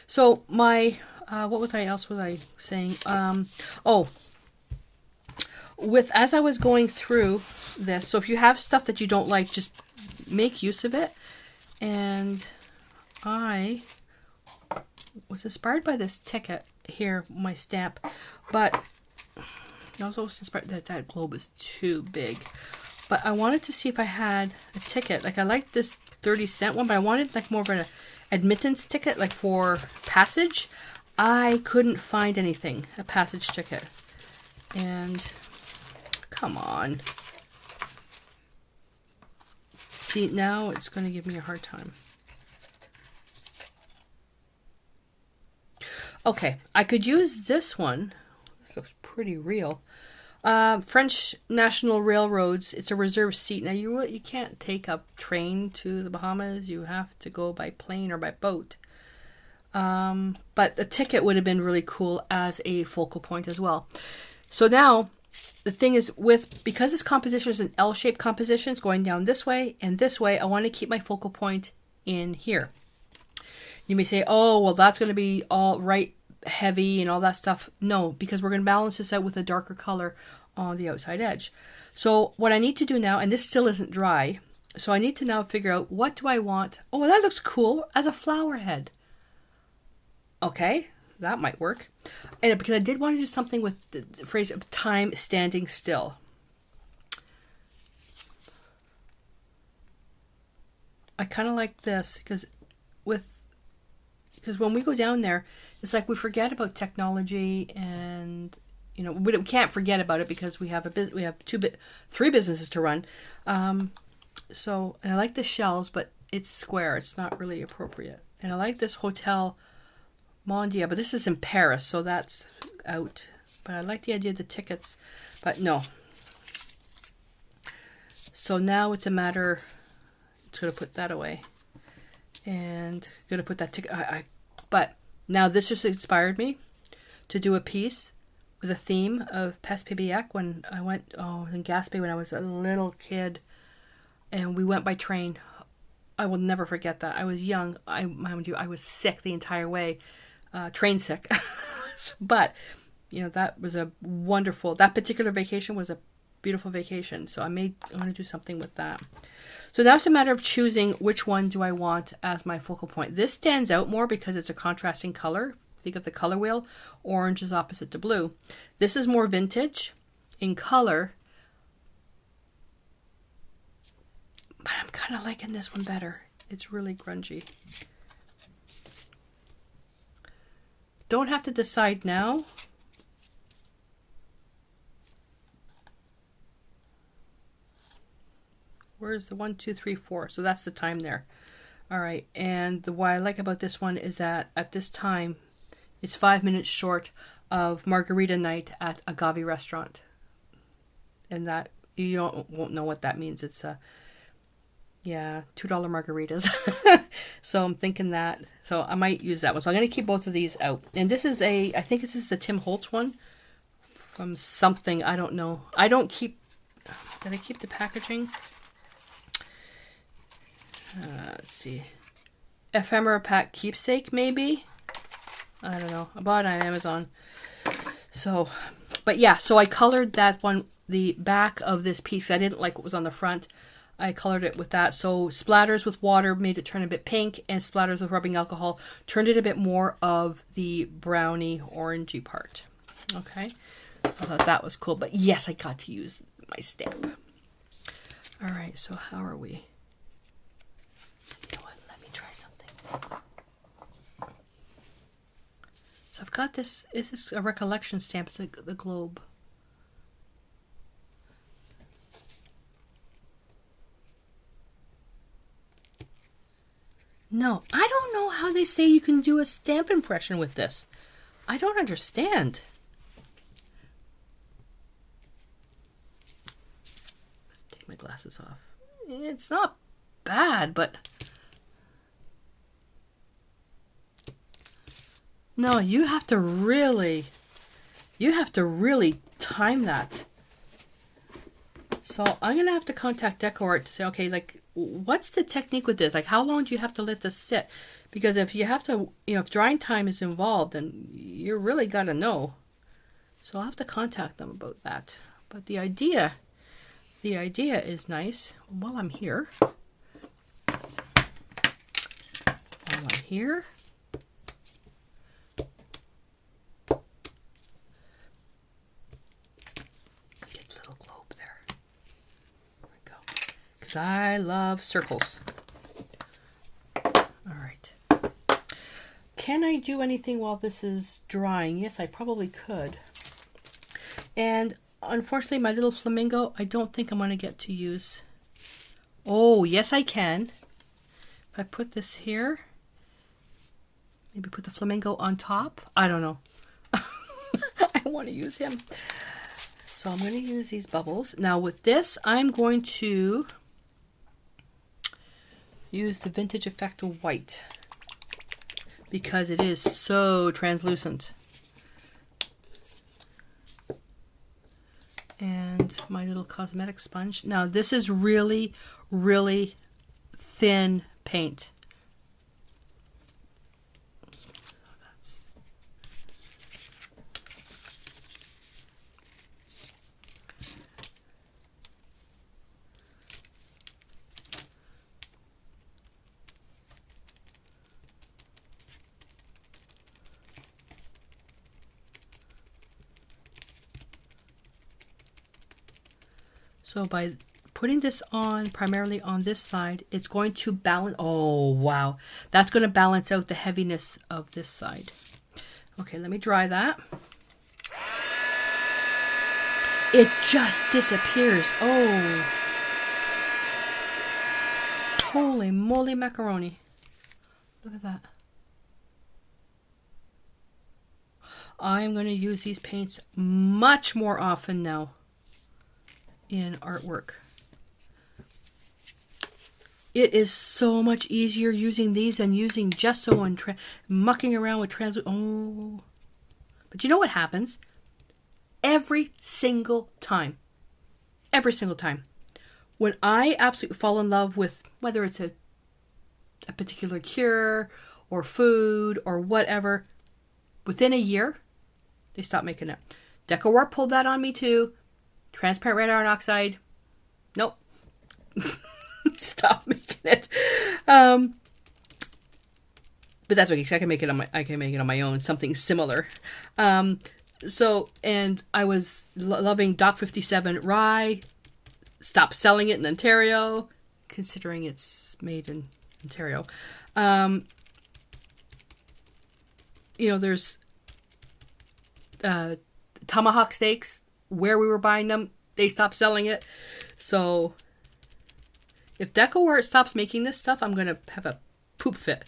So my, what else was I saying? As I was going through this, so if you have stuff that you don't like, just make use of it. And I was inspired by this ticket here, my stamp, but I was also inspired that globe is too big. But I wanted to see if I had a ticket. Like, I like this 30-cent one, but I wanted like more of an admittance ticket, like for passage. I couldn't find anything, a passage ticket. And come on. See, now it's going to give me a hard time. Okay, I could use this one. This looks pretty real. French National Railroads. It's a reserved seat. Now you can't take a train to the Bahamas. You have to go by plane or by boat. But the ticket would have been really cool as a focal point as well. So now the thing is, because this composition is an L-shaped composition, it's going down this way and this way, I want to keep my focal point in here. You may say, oh, well, that's going to be all right, heavy and all that stuff. No, because we're going to balance this out with a darker color on the outside edge. So what I need to do now, and this still isn't dry, so I need to now figure out, what do I want? Oh, that looks cool as a flower head. Okay, that might work. And because I did want to do something with the phrase of time standing still. I kind of like this because when we go down there, it's like we forget about technology, and we can't forget about it because we have three businesses to run. So, and I like the shells, but it's square. It's not really appropriate. And I like this Hotel Mondia, but this is in Paris, so that's out. But I like the idea of the tickets, but no. So now it's a matter. It's going to put that away, and going to put that ticket. But now this just inspired me to do a piece with a theme of Pest-Pibiac when I went in Gaspé when I was a little kid, and we went by train. I will never forget that. I was young. I was sick the entire way, train sick. But that was that particular vacation was a beautiful vacation. So I'm going to do something with that. So now it's a matter of choosing which one do I want as my focal point. This stands out more because it's a contrasting color. Think of the color wheel. Orange is opposite to blue. This is more vintage in color, but I'm kind of liking this one better. It's really grungy. Don't have to decide now. Where's the 1, 2, 3, 4? So that's the time there. All right. And what I like about this one is that at this time, it's 5 minutes short of margarita night at Agave restaurant. And that you won't know what that means. It's $2 margaritas. So I'm thinking that. So I might use that one. So I'm going to keep both of these out. And this is I think this is the Tim Holtz one from something. I don't know. Did I keep the packaging? Let's see. Ephemera pack keepsake, maybe? I don't know. I bought it on Amazon. So, but yeah, so I colored that one, the back of this piece. I didn't like what was on the front. I colored it with that. So splatters with water made it turn a bit pink, and splatters with rubbing alcohol turned it a bit more of the browny orangey part. Okay. I thought that was cool. But yes, I got to use my stamp. All right. So how are we? You know what? Let me try something. So I've got this. Is this a recollection stamp? It's like the globe. No, I don't know how they say you can do a stamp impression with this. I don't understand. glasses off. It's not bad, but no, you have to really time that. So I'm gonna have to contact DecoArt to say, okay, like, what's the technique with this? Like, how long do you have to let this sit? Because if you have to, you know, if drying time is involved, then you really gotta know. So I'll have to contact them about that. But the idea is nice. While I'm here, I love circles. All right. Can I do anything while this is drying? Yes, I probably could. And unfortunately, my little flamingo, I don't think I'm going to get to use. Oh, yes, I can. If I put this here, maybe put the flamingo on top. I don't know. I want to use him. So I'm going to use these bubbles. Now with this, I'm going to use the Vintage Effect White because it is so translucent. And my little cosmetic sponge. Now this is really, really thin paint. So by putting this on primarily on this side, it's going to balance. Oh, wow. That's going to balance out the heaviness of this side. Okay, let me dry that. It just disappears. Oh. Holy moly macaroni. Look at that. I'm going to use these paints much more often now in artwork. It is so much easier using these than using gesso and mucking around with oh. But you know what happens? Every single time, when I absolutely fall in love with, whether it's a particular cure or food or whatever, within a year, they stop making it. DecoArt pulled that on me too. Transparent red iron oxide. Nope. Stop making it. But that's okay, because I can make it on my own, something similar. So, and I was loving Doc 57 rye. Stopped selling it in Ontario, considering it's made in Ontario. You know, there's tomahawk steaks. Where we were buying them, they stopped selling it. So if DecoArt stops making this stuff, I'm going to have a poop fit.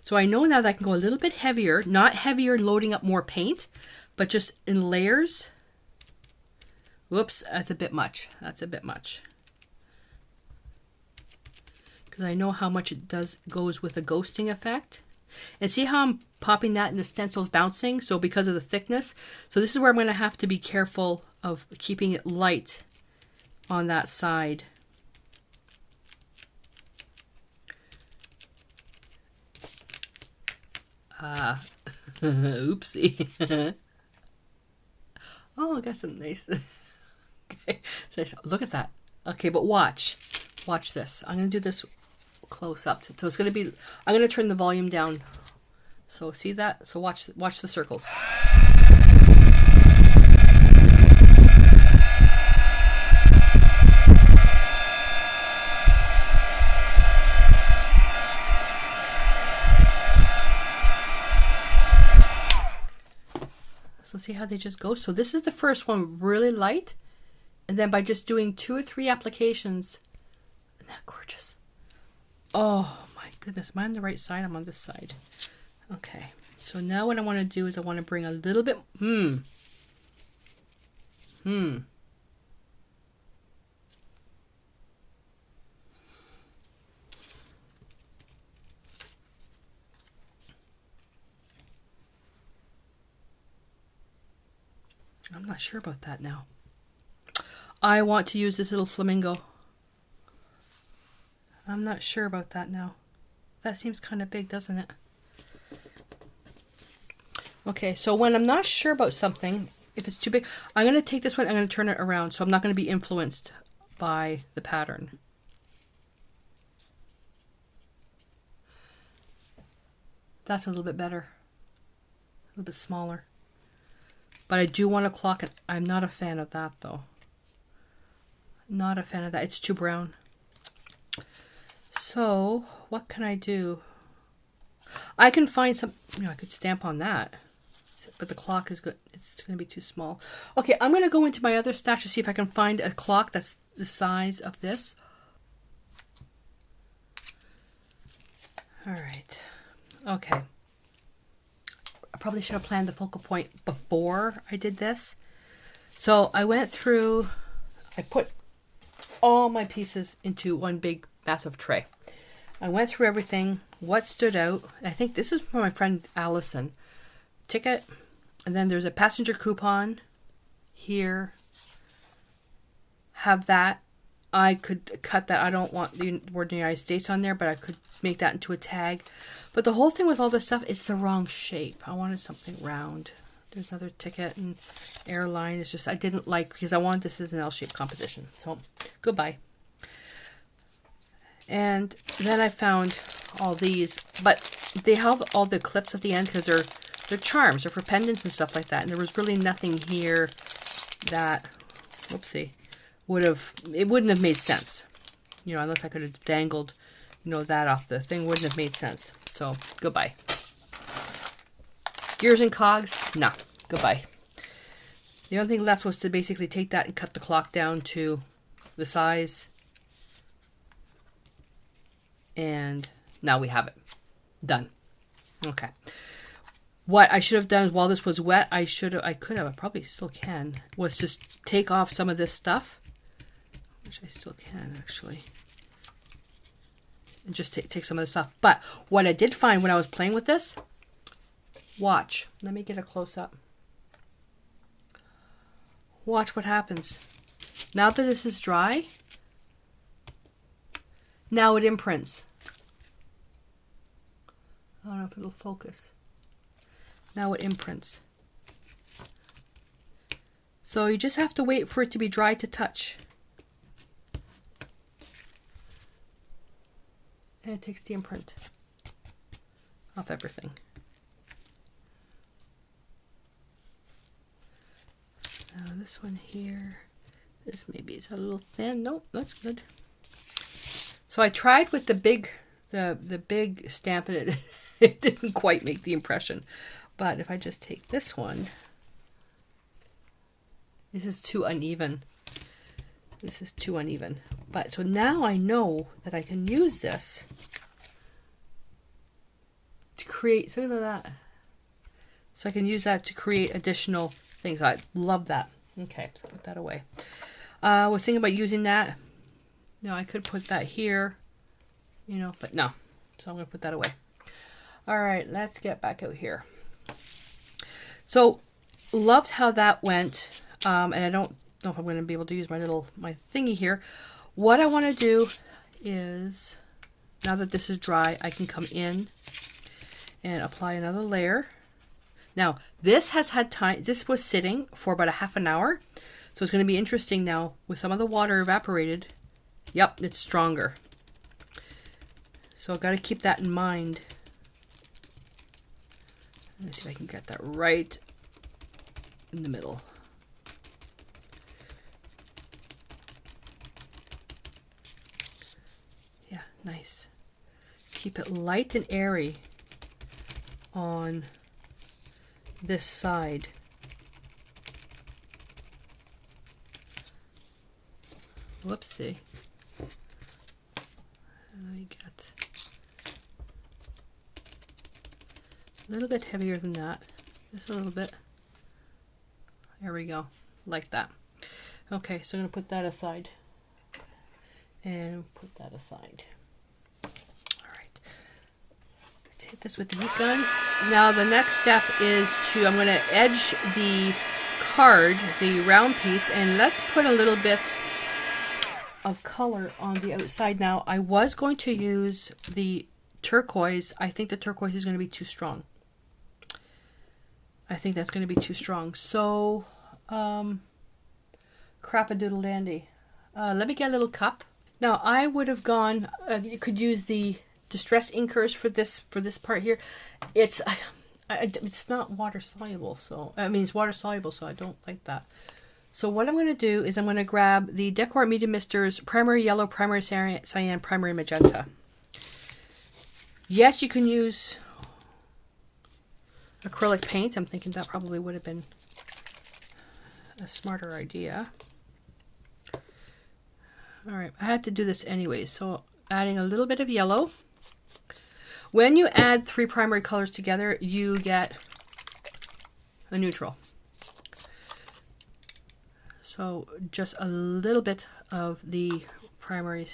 So I know now that I can go a little bit heavier, not heavier loading up more paint, but just in layers. Whoops, that's a bit much. That's a bit much. Because I know how much it goes with a ghosting effect. And see how I'm popping that and the stencil's bouncing? So because of the thickness. So this is where I'm going to have to be careful of keeping it light on that side. Oopsie. Oh, I got some nice. Okay, so look at that. Okay, but watch this. I'm going to do this close up. So it's going to be, I'm going to turn the volume down. So see that? So watch the circles. So see how they just go? So this is the first one, really light. And then by just doing 2 or 3 applications, isn't that gorgeous? Oh my goodness, am I on the right side? I'm on this side. Okay, so now what I want to do is I want to bring a little bit, I'm not sure about that now. I want to use this little flamingo. I'm not sure about that now. That seems kind of big, doesn't it? Okay, so when I'm not sure about something, if it's too big, I'm going to take this one, I'm going to turn it around, so I'm not going to be influenced by the pattern. That's a little bit better. A little bit smaller. But I do want a clock, and I'm not a fan of that, though. Not a fan of that. It's too brown. So, what can I do? I can find some, I could stamp on that. But the clock is good. It's going to be too small. Okay, I'm going to go into my other stash to see if I can find a clock that's the size of this. All right. Okay. I probably should have planned the focal point before I did this. So I went through, I put all my pieces into one big massive tray. I went through everything, what stood out. I think this is from my friend Allison. Ticket, and then there's a passenger coupon here. Have that. I could cut that. I don't want the word United States on there, but I could make that into a tag. But the whole thing with all this stuff, it's the wrong shape. I wanted something round. There's another ticket and airline. It's just, I didn't like, because I wanted this as an L-shaped composition. So, goodbye. And then I found all these, but they have all the clips at the end because they're charms, they're for pendants and stuff like that. And there was really nothing here that, whoopsie, it wouldn't have made sense. Unless I could have dangled, that off the thing, wouldn't have made sense. So, goodbye. Gears and cogs, no, goodbye. The only thing left was to basically take that and cut the clock down to the size. And now we have it. Done. Okay. What I should have done is while this was wet, I probably still can, was just take off some of this stuff. Which I still can, actually. And just take some of this off. But what I did find when I was playing with this, watch. Let me get a close-up. Watch what happens. Now that this is dry, now it imprints. I don't know if it'll focus. Now it imprints. So you just have to wait for it to be dry to touch. And it takes the imprint off everything. Now this one here, this maybe is a little thin. Nope, that's good. So I tried with the big stamp, and it didn't quite make the impression. But if I just take this one, this is too uneven. This is too uneven. But so now I know that I can use this to create, so look at that. So I can use that to create additional things. I love that. Okay, so put that away. I was thinking about using that. No, I could put that here, but no. So I'm going to put that away. All right, let's get back out here. So, loved how that went. And I don't know if I'm going to be able to use my thingy here. What I want to do is, now that this is dry, I can come in and apply another layer. Now, this has had time, this was sitting for about a half an hour. So it's going to be interesting now with some of the water evaporated. Yep, it's stronger. So I've got to keep that in mind. Let's see if I can get that right in the middle. Yeah, nice. Keep it light and airy on this side. Whoopsie. I get a little bit heavier than that. Just a little bit. There we go. Like that. Okay, so I'm going to put that aside. And put that aside. Alright. Let's hit this with the heat gun. Now the next step is I'm going to edge the card, the round piece, and let's put a little bit of color on the outside. Now I was going to use the turquoise. I think the turquoise is going to be too strong. I think that's going to be too strong. So, crap-a-doodle dandy. Let me get a little cup. Now I would have gone, you could use the distress inkers for this part here. It's not water soluble, so I mean it's water soluble, so I don't like that. So what I'm going to do is I'm going to grab the Decor Medium Misters Primary Yellow, Primary Cyan, Primary Magenta. Yes, you can use acrylic paint. I'm thinking that probably would have been a smarter idea. Alright, I had to do this anyway, so adding a little bit of yellow. When you add 3 primary colors together, you get a neutral. So just a little bit of the primary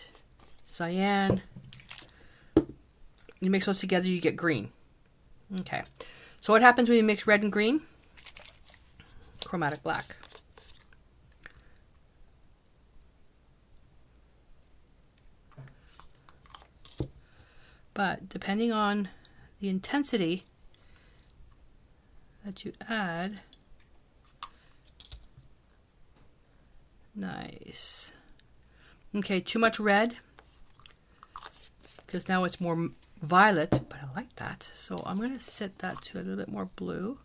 cyan. You mix those together, you get green. Okay, so what happens when you mix red and green? Chromatic black. But depending on the intensity that you add, nice. Okay, too much red, because now it's more violet, but I like that. So I'm going to set that to a little bit more blue.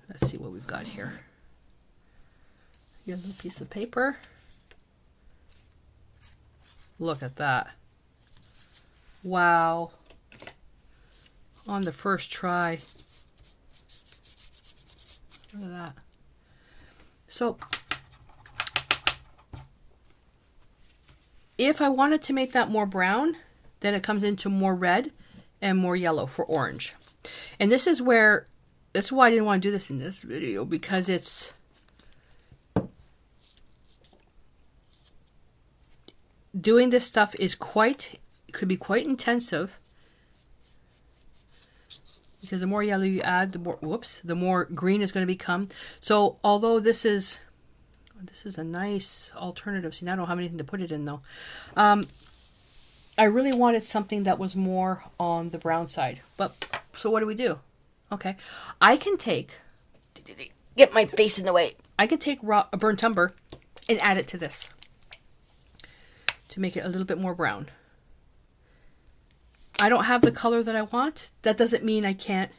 Let's see what we've got here. Yellow piece of paper. Look at that. Wow. On the first try. Look at that. So, if I wanted to make that more brown, then it comes into more red and more yellow for orange. And this is where, that's why I didn't want to do this in this video, because it's, doing this stuff is could be quite intensive, because the more yellow you add, the more green is going to become. So although this is a nice alternative. See, now I don't have anything to put it in though. I really wanted something that was more on the brown side. But so what do? Okay, I can take, get my face in the way. I can take a burnt umber and add it to this to make it a little bit more brown. I don't have the color that I want. That doesn't mean I can't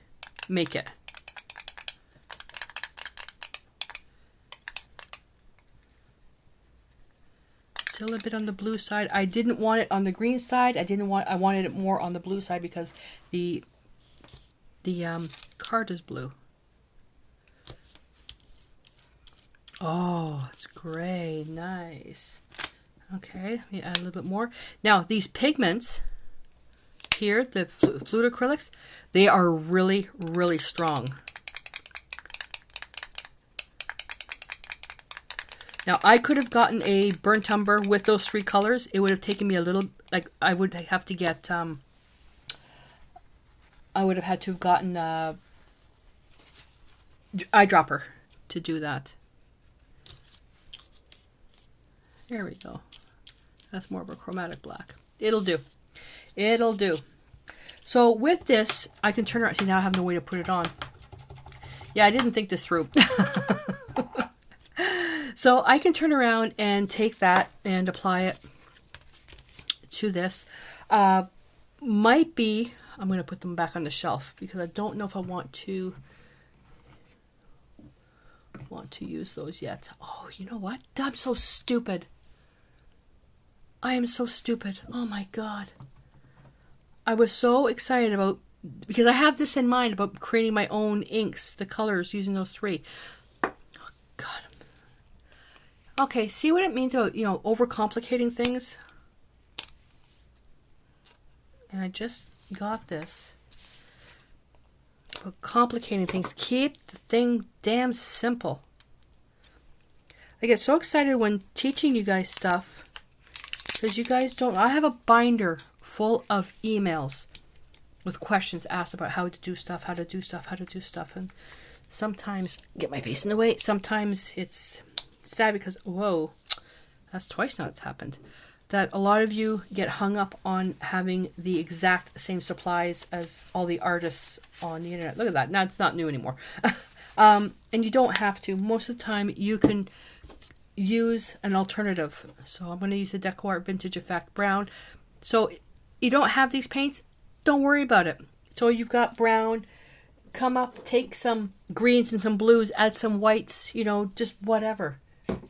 make it. Still a bit on the blue side. I didn't want it on the green side. I wanted it more on the blue side because the card is blue. Oh, it's gray. Nice. Okay, let me add a little bit more. Now, these pigments here, the fluid acrylics, they are really, really strong. Now, I could have gotten a burnt umber with those 3 colors. It would have taken me a little, like, I would have to get, I would have had to have gotten a eyedropper to do that. There we go. That's more of a chromatic black. It'll do. It'll do. So with this, I can turn around. See, now I have no way to put it on. Yeah, I didn't think this through. So I can turn around and take that and apply it to this. Might be, I'm going to put them back on the shelf because I don't know if I want to use those yet. Oh, you know what? I'm so stupid. I am so stupid. Oh my God. I was so excited about, because I have this in mind about creating my own inks, the colors, using those 3. Oh God. Okay, see what it means about, you know, overcomplicating things? And I just got this. about complicating things. Keep the thing damn simple. I get so excited when teaching you guys stuff because you guys don't. I have a binder full of emails with questions asked about how to do stuff, and sometimes get my face in the way. Sometimes it's sad because, whoa, that's twice now it's happened. That a lot of you get hung up on having the exact same supplies as all the artists on the internet. Look at that. Now it's not new anymore. And you don't have to. Most of the time you can use an alternative. So I'm going to use the Deco Art Vintage Effect Brown. So you don't have these paints, don't worry about it. So you've got brown, come up, take some greens and some blues, add some whites, you know, just whatever.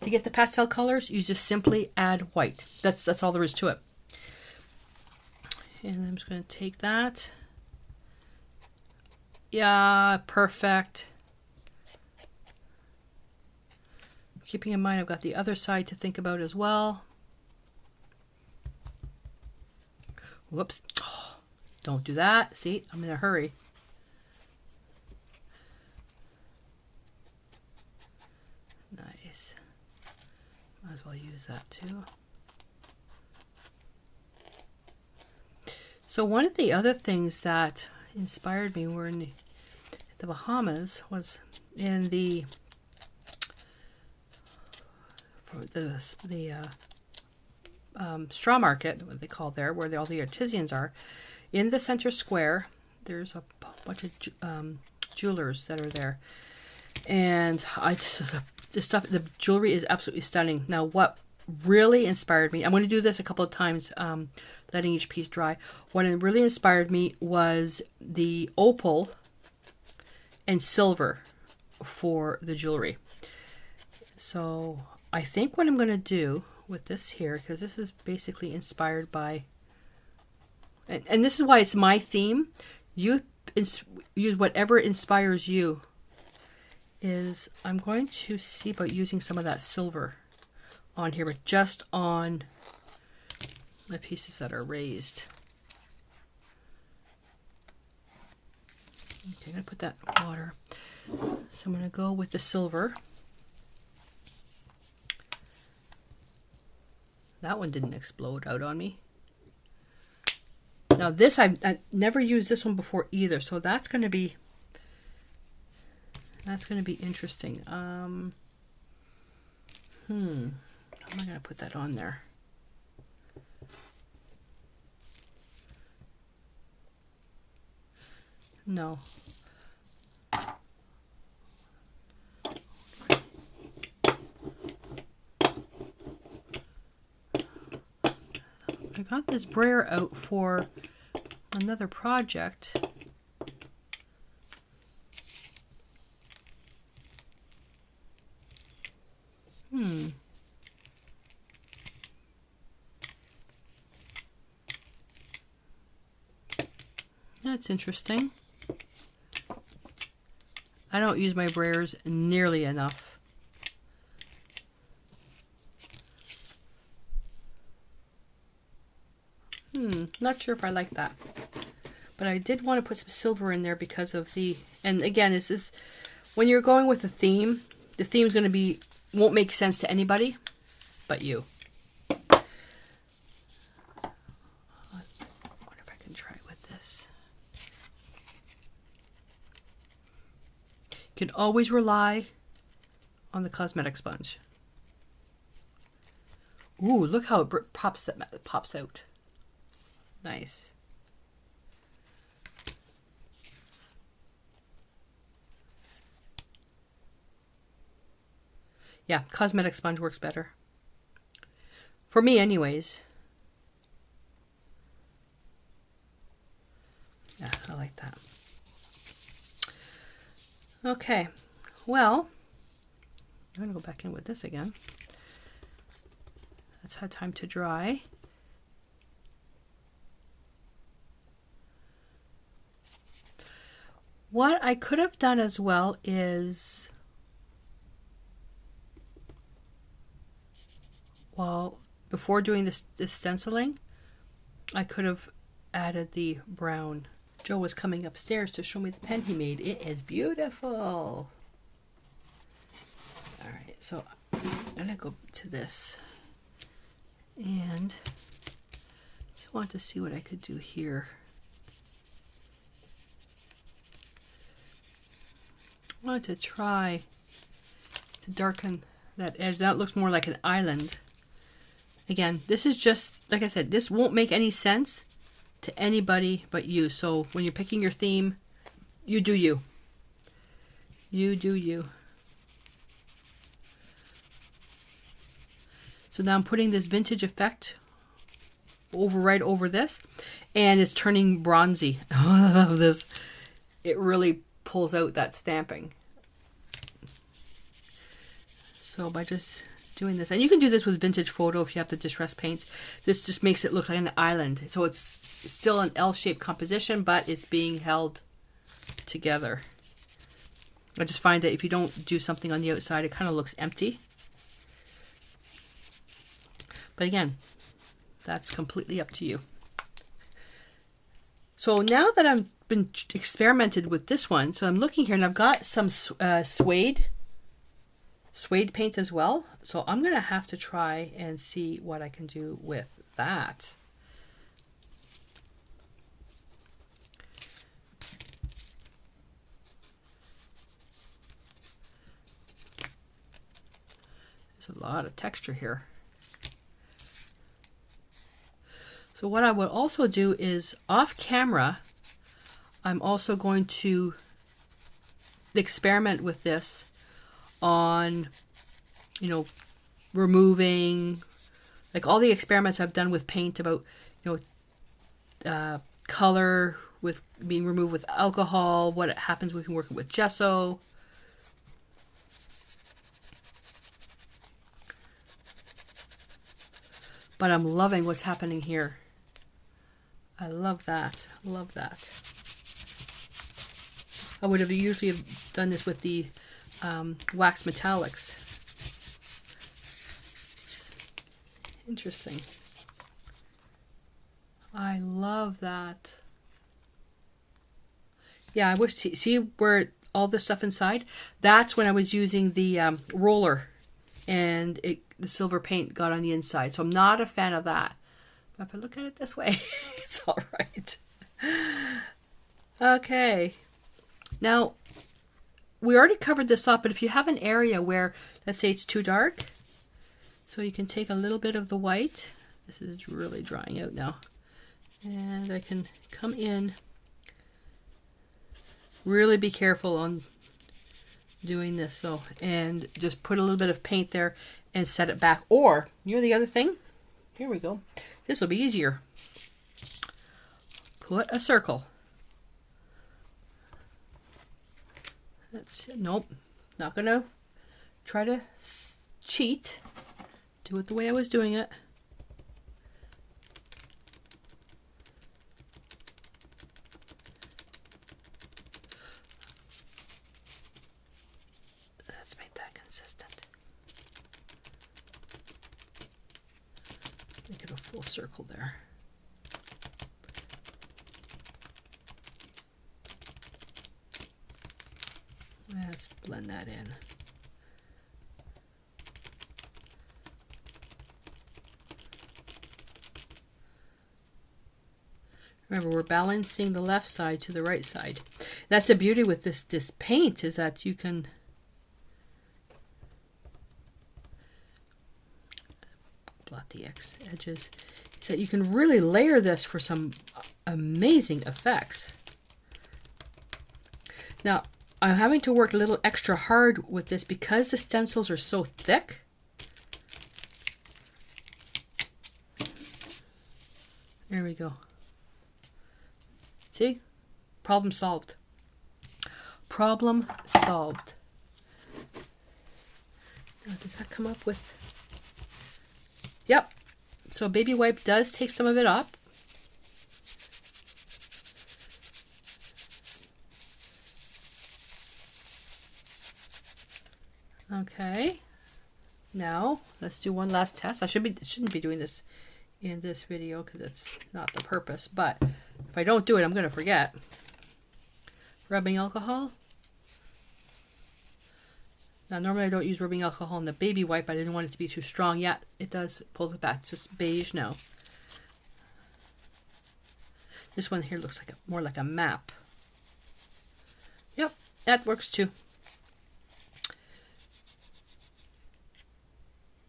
To get the pastel colors, you just simply add white. That's all there is to it. And I'm just going to take that. Yeah, perfect. Keeping in mind I've got the other side to think about as well. Whoops. Oh, don't do that. See, I'm in a hurry. Nice. Might as well use that too. So one of the other things that inspired me were in the Bahamas was in the straw market, what they call there, where all the artisans are. In the center square, there's a bunch of jewelers that are there, and the jewelry is absolutely stunning. Now, what really inspired me, I'm going to do this a couple of times, letting each piece dry. What really inspired me was the opal and silver for the jewelry. So I think what I'm going to do with this here, because this is basically inspired by, and this is why it's my theme, you use whatever inspires you, is I'm going to see about using some of that silver on here, but just on my pieces that are raised. Okay, I'm going to put that in water. So I'm going to go with the silver. That one didn't explode out on me. Now this, I've never used this one before either, so that's going to be interesting. How am I going to put that on there? No. I got this brayer out for another project. That's interesting. I don't use my brayers nearly enough. Not sure if I like that. But I did want to put some silver in there because of the, and again, this is, when you're going with the theme's going to be, won't make sense to anybody but you. I wonder if I can try with this. You can always rely on the cosmetic sponge. Ooh, look how it pops out. Nice. Yeah, cosmetic sponge works better. For me anyways. Yeah, I like that. Okay, well, I'm going to go back in with this again. That's had time to dry. What I could have done as well is, well, before doing this stenciling, I could have added the brown Joe was coming upstairs to show me the pen he made. It is beautiful. All right, so I'm gonna go to this and just want to see what I could do here. I wanted to try to darken that edge. Now it looks more like an island. Again, this is just, like I said, this won't make any sense to anybody but you. So when you're picking your theme, you do you. You do you. So now I'm putting this vintage effect right over this, and it's turning bronzy. I love this. It really pulls out that stamping. So by just doing this, and you can do this with vintage photo if you have the distress paints, this just makes it look like an island. So it's still an L-shaped composition, but it's being held together. I just find that if you don't do something on the outside, it kind of looks empty. But again, that's completely up to you. So now that I've been experimented with this one, so I'm looking here and I've got some suede paint as well. So I'm going to have to try and see what I can do with that. There's a lot of texture here. So what I will also do is off camera, I'm also going to experiment with this on, you know, removing, like all the experiments I've done with paint about, you know, color with being removed with alcohol, what happens when you're working with gesso. But I'm loving what's happening here. I love that. Love that. I would have usually have done this with the wax metallics. Interesting. I love that. Yeah, I wish, see where all this stuff inside? That's when I was using the roller and the silver paint got on the inside. So I'm not a fan of that. But if I look at it this way, it's all right. Okay. Now, we already covered this up, but if you have an area where, let's say it's too dark, so you can take a little bit of the white. This is really drying out now. And I can come in. Really be careful on doing this, so, and just put a little bit of paint there and set it back. Or, you know the other thing? Here we go. This will be easier. Put a circle. That's it. Nope. Not gonna try to cheat. Do it the way I was doing it. Let's make that consistent. Make it a full circle there. Let's blend that in. Remember, we're balancing the left side to the right side. That's the beauty with this paint, is that you can blot the edges. Is that you can really layer this for some amazing effects. Now, I'm having to work a little extra hard with this because the stencils are so thick. There we go. See? Problem solved. Problem solved. Now, does that come up with... Yep. So a baby wipe does take some of it up. Okay. Now, let's do one last test. I shouldn't be doing this in this video because it's not the purpose, but if I don't do it, I'm going to forget. rubbing alcohol. Now, normally I don't use rubbing alcohol in the baby wipe, but I didn't want it to be too strong. Yeah, it does. Pulls it back. It's just beige now. This one here looks like more like a map. Yep, that works too.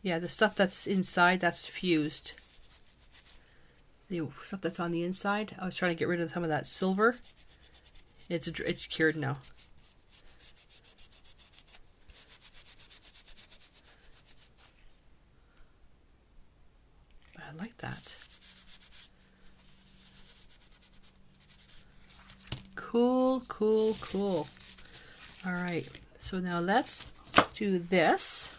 Yeah, the stuff that's inside, that's fused. The stuff that's on the inside, I was trying to get rid of some of that silver. It's cured now. I like that. Cool, cool, cool. All right, so now let's do this.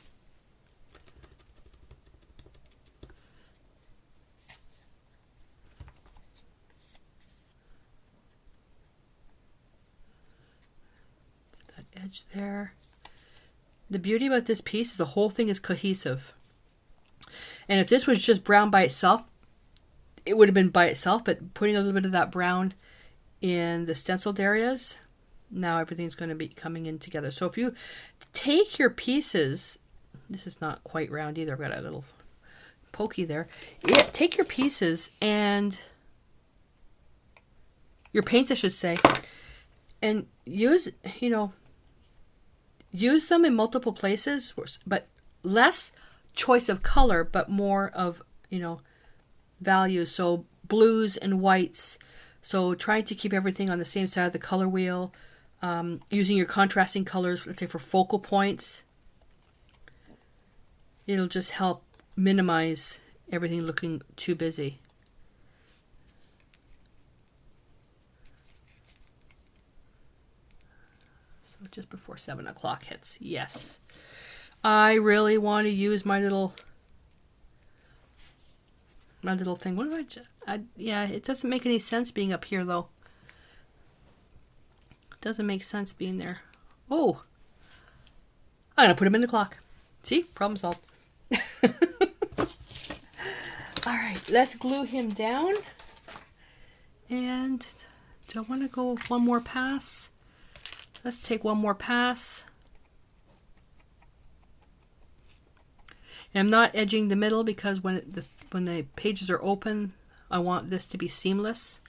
That edge there. The beauty about this piece is the whole thing is cohesive. And if this was just brown by itself, it would have been by itself, but putting a little bit of that brown in the stenciled areas, now everything's going to be coming in together. So if you take your pieces, this is not quite round either, I've got a little pokey there. Yeah, take your pieces and your paints, I should say, and use, use them in multiple places, but less choice of color, but more of, value. So blues and whites. So trying to keep everything on the same side of the color wheel. Using your contrasting colors, let's say for focal points. It'll just help minimize everything looking too busy. So just before 7 o'clock hits. Yes. I really want to use my little thing. What do yeah, it doesn't make any sense being up here though. It doesn't make sense being there. Oh, I'm gonna put him in the clock. See, problem solved. All right, let's glue him down. And do I want to go one more pass? Let's take one more pass. And I'm not edging the middle because when the pages are open, I want this to be seamless.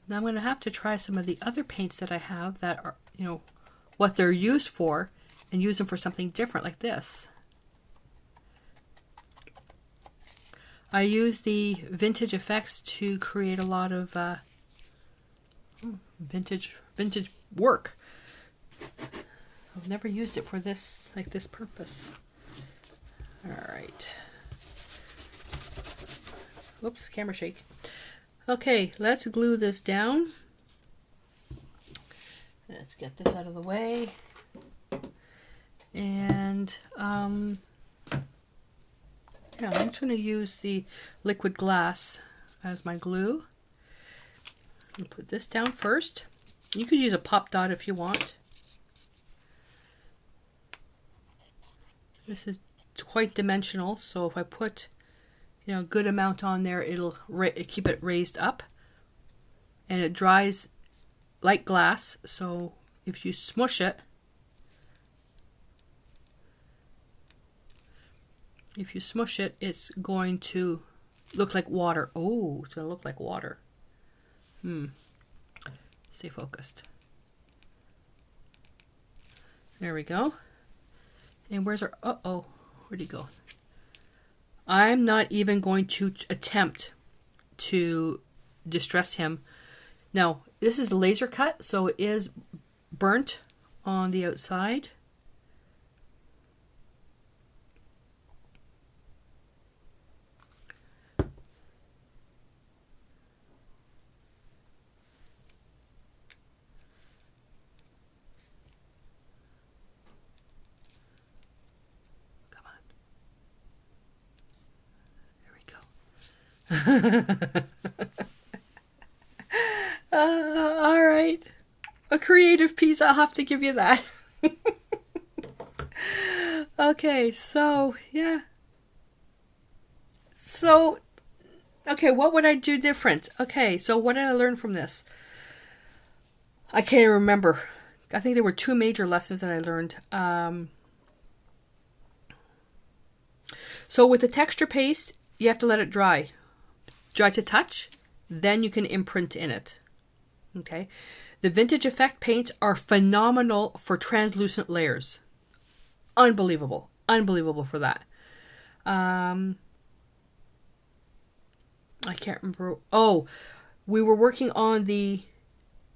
Now I'm going to have to try some of the other paints that I have that are, what they're used for, and use them for something different like this. I use the vintage effects to create a lot of vintage work. I've never used it for this purpose. All right. Whoops, camera shake. Okay, let's glue this down. Let's get this out of the way. And yeah, I'm just going to use the liquid glass as my glue. I'll put this down first. You could use a pop dot if you want. This is quite dimensional, so if I put a good amount on there, it'll keep it raised up, and it dries like glass. So if you smush it, it's going to look like water. Oh, it's going to look like water. Stay focused. There we go. And where's our, where'd he go? I'm not even going to attempt to distress him. Now, this is the laser cut, so it is burnt on the outside. All right, creative piece. I'll have to give you that. Okay, so yeah. So, okay, what would I do different? Okay, so what did I learn from this? I can't even remember. I think there were 2 major lessons that I learned. So with the texture paste, you have to let it dry. Dry to touch, then you can imprint in it. Okay. The Vintage Effect paints are phenomenal for translucent layers. Unbelievable. Unbelievable for that. I can't remember. Oh, we were working on the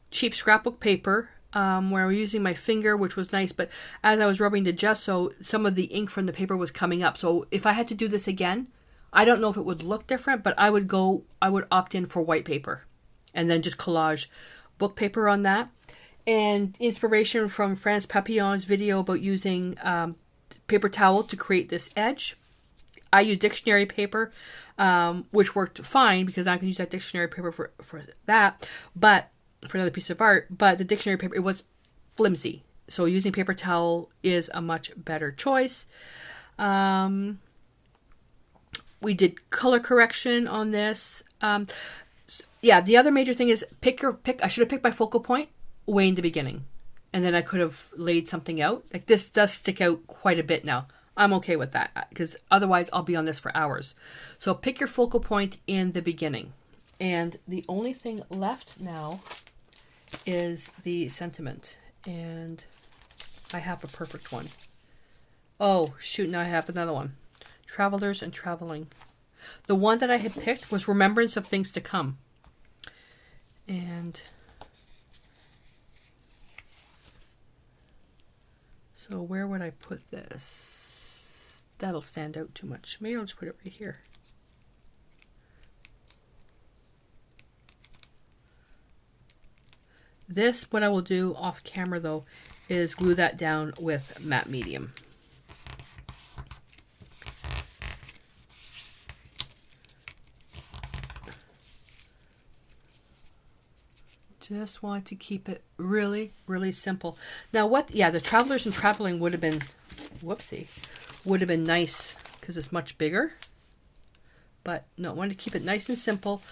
cheap scrapbook paper where I was using my finger, which was nice. But as I was rubbing the gesso, some of the ink from the paper was coming up. So if I had to do this again, I don't know if it would look different, but I would opt in for white paper and then just collage book paper on that. And inspiration from France Papillon's video about using paper towel to create this edge. I use dictionary paper, which worked fine because I can use that dictionary paper for that, but for another piece of art. But the dictionary paper, it was flimsy. So using paper towel is a much better choice. We did color correction on this. Yeah, the other major thing is I should have picked my focal point way in the beginning. And then I could have laid something out. Like this does stick out quite a bit now. I'm okay with that because otherwise I'll be on this for hours. So pick your focal point in the beginning. And the only thing left now is the sentiment. And I have a perfect one. Oh, shoot, now I have another one. Travelers and Traveling. The one that I had picked was Remembrance of Things to Come. And so where would I put this? That'll stand out too much. Maybe I'll just put it right here. This, what I will do off camera though, is glue that down with matte medium. Just want to keep it really, really simple. Now the Travelers and Traveling would have been, whoopsie, would have been nice because it's much bigger. But no, I wanted to keep it nice and simple.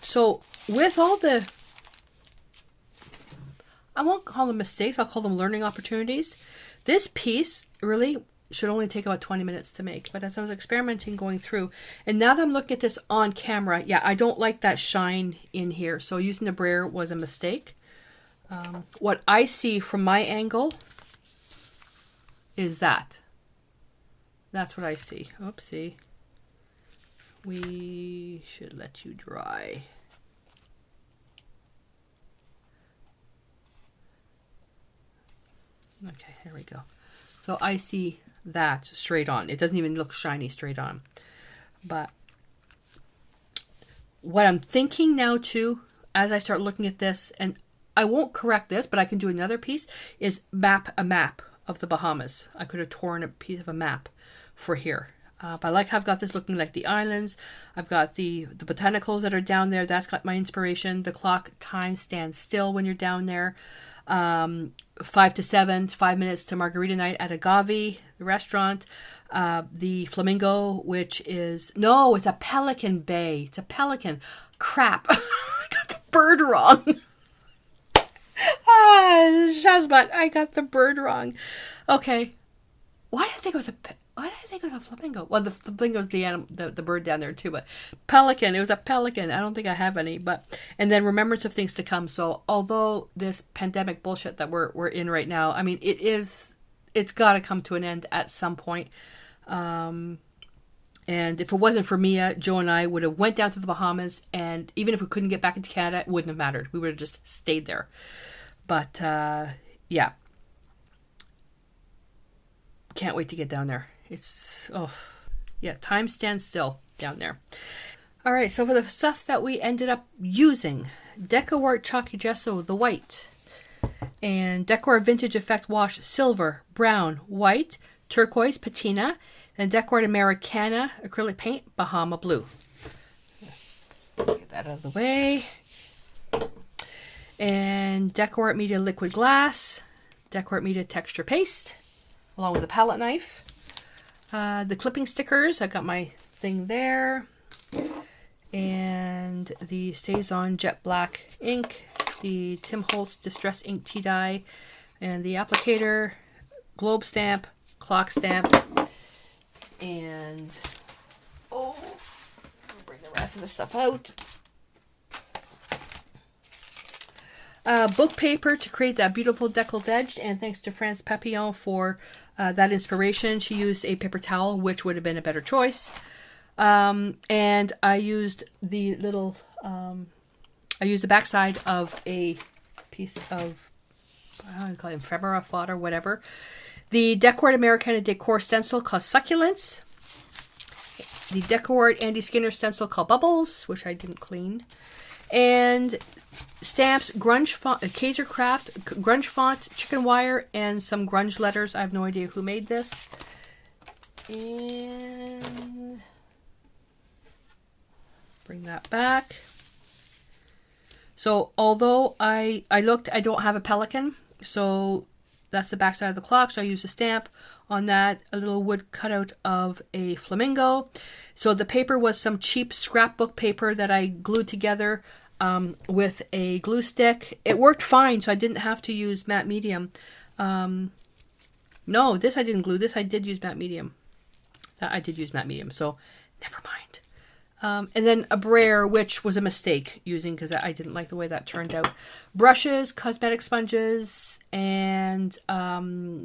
So with all the, I won't call them mistakes, I'll call them learning opportunities. This piece really should only take about 20 minutes to make. But as I was experimenting going through, and now that I'm looking at this on camera, yeah, I don't like that shine in here. So using the brayer was a mistake. What I see from my angle is that. That's what I see. Oopsie. We should let you dry. Okay, here we go. So I see that straight on. It doesn't even look shiny straight on. But what I'm thinking now too, as I start looking at this, and I won't correct this, but I can do another piece, is map a map of the Bahamas. I could have torn a piece of a map for here. But I like how I've got this looking like the islands. I've got the botanicals that are down there. That's got my inspiration. The clock time stands still when you're down there. 5 to 7, 5 minutes to margarita night at Agave, the restaurant. The flamingo, which is, no, it's a pelican bay. It's a pelican. Crap. I got the bird wrong. Shazbot, I got the bird wrong. Okay. Why did I think it was a flamingo? Well, the flamingo's the animal, the bird down there too, but pelican, it was a pelican. I don't think I have any, but, and then Remembrance of Things to Come. So although this pandemic bullshit that we're in right now, I mean, it's got to come to an end at some point. And if it wasn't for Mia, Joe and I would have went down to the Bahamas, and even if we couldn't get back into Canada, it wouldn't have mattered. We would have just stayed there. But, yeah. Can't wait to get down there. It's, oh, yeah, time stands still down there. All right, so for the stuff that we ended up using, DecoArt Chalky Gesso, the white, and DecoArt Vintage Effect Wash, silver, brown, white, turquoise, patina, and DecoArt Americana acrylic paint, Bahama Blue. Get that out of the way. and Decor Media liquid glass, Decor Media texture paste, along with a palette knife. The clipping stickers, I got my thing there. And the Stays On Jet Black ink, the Tim Holtz Distress Ink tea dye, and the applicator, globe stamp, clock stamp, and I'll bring the rest of the stuff out. Book paper to create that beautiful deckled edge, and thanks to France Papillon for that inspiration. She used a paper towel, which would have been a better choice. And I used the little, I used the backside of a piece of, I don't know, call it ephemera, fodder, whatever. The Decor Americana Decor stencil called Succulents. The Decor Andy Skinner stencil called Bubbles, which I didn't clean. And stamps, grunge font, Kaiser Craft, grunge font, chicken wire, and some grunge letters. I have no idea who made this. And bring that back. So although I looked, I don't have a pelican, so that's the back side of the clock. So I used a stamp on that, a little wood cutout of a flamingo. So the paper was some cheap scrapbook paper that I glued together with a glue stick. It worked fine, so I didn't have to use matte medium. No, this I didn't glue. This I did use matte medium. That I did use matte medium, so never mind. And then a brayer, which was a mistake using because I didn't like the way that turned out. Brushes, cosmetic sponges, and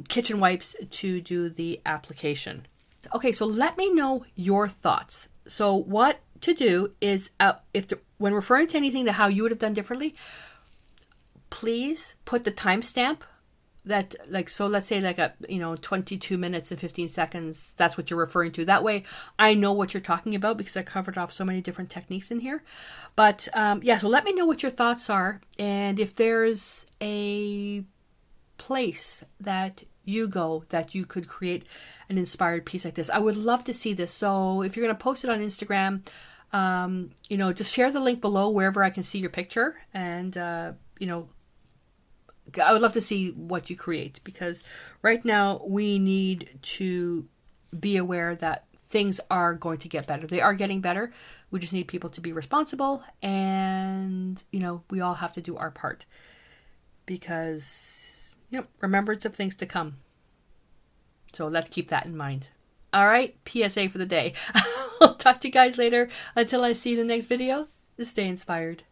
kitchen wipes to do the application. Okay, so let me know your thoughts. So what to do is, when referring to anything to how you would have done differently, please put the timestamp. That, like, so let's say like 22 minutes and 15 seconds, that's what you're referring to. That way I know what you're talking about because I covered off so many different techniques in here. But yeah, so let me know what your thoughts are. And if there's a place that you go that you could create an inspired piece like this, I would love to see this. So if you're going to post it on Instagram, just share the link below wherever I can see your picture. And, I would love to see what you create, because right now we need to be aware that things are going to get better. They are getting better. We just need people to be responsible, and, we all have to do our part, because, remembrance of things to come. So let's keep that in mind. All right, PSA for the day. I'll talk to you guys later. Until I see you in the next video, stay inspired.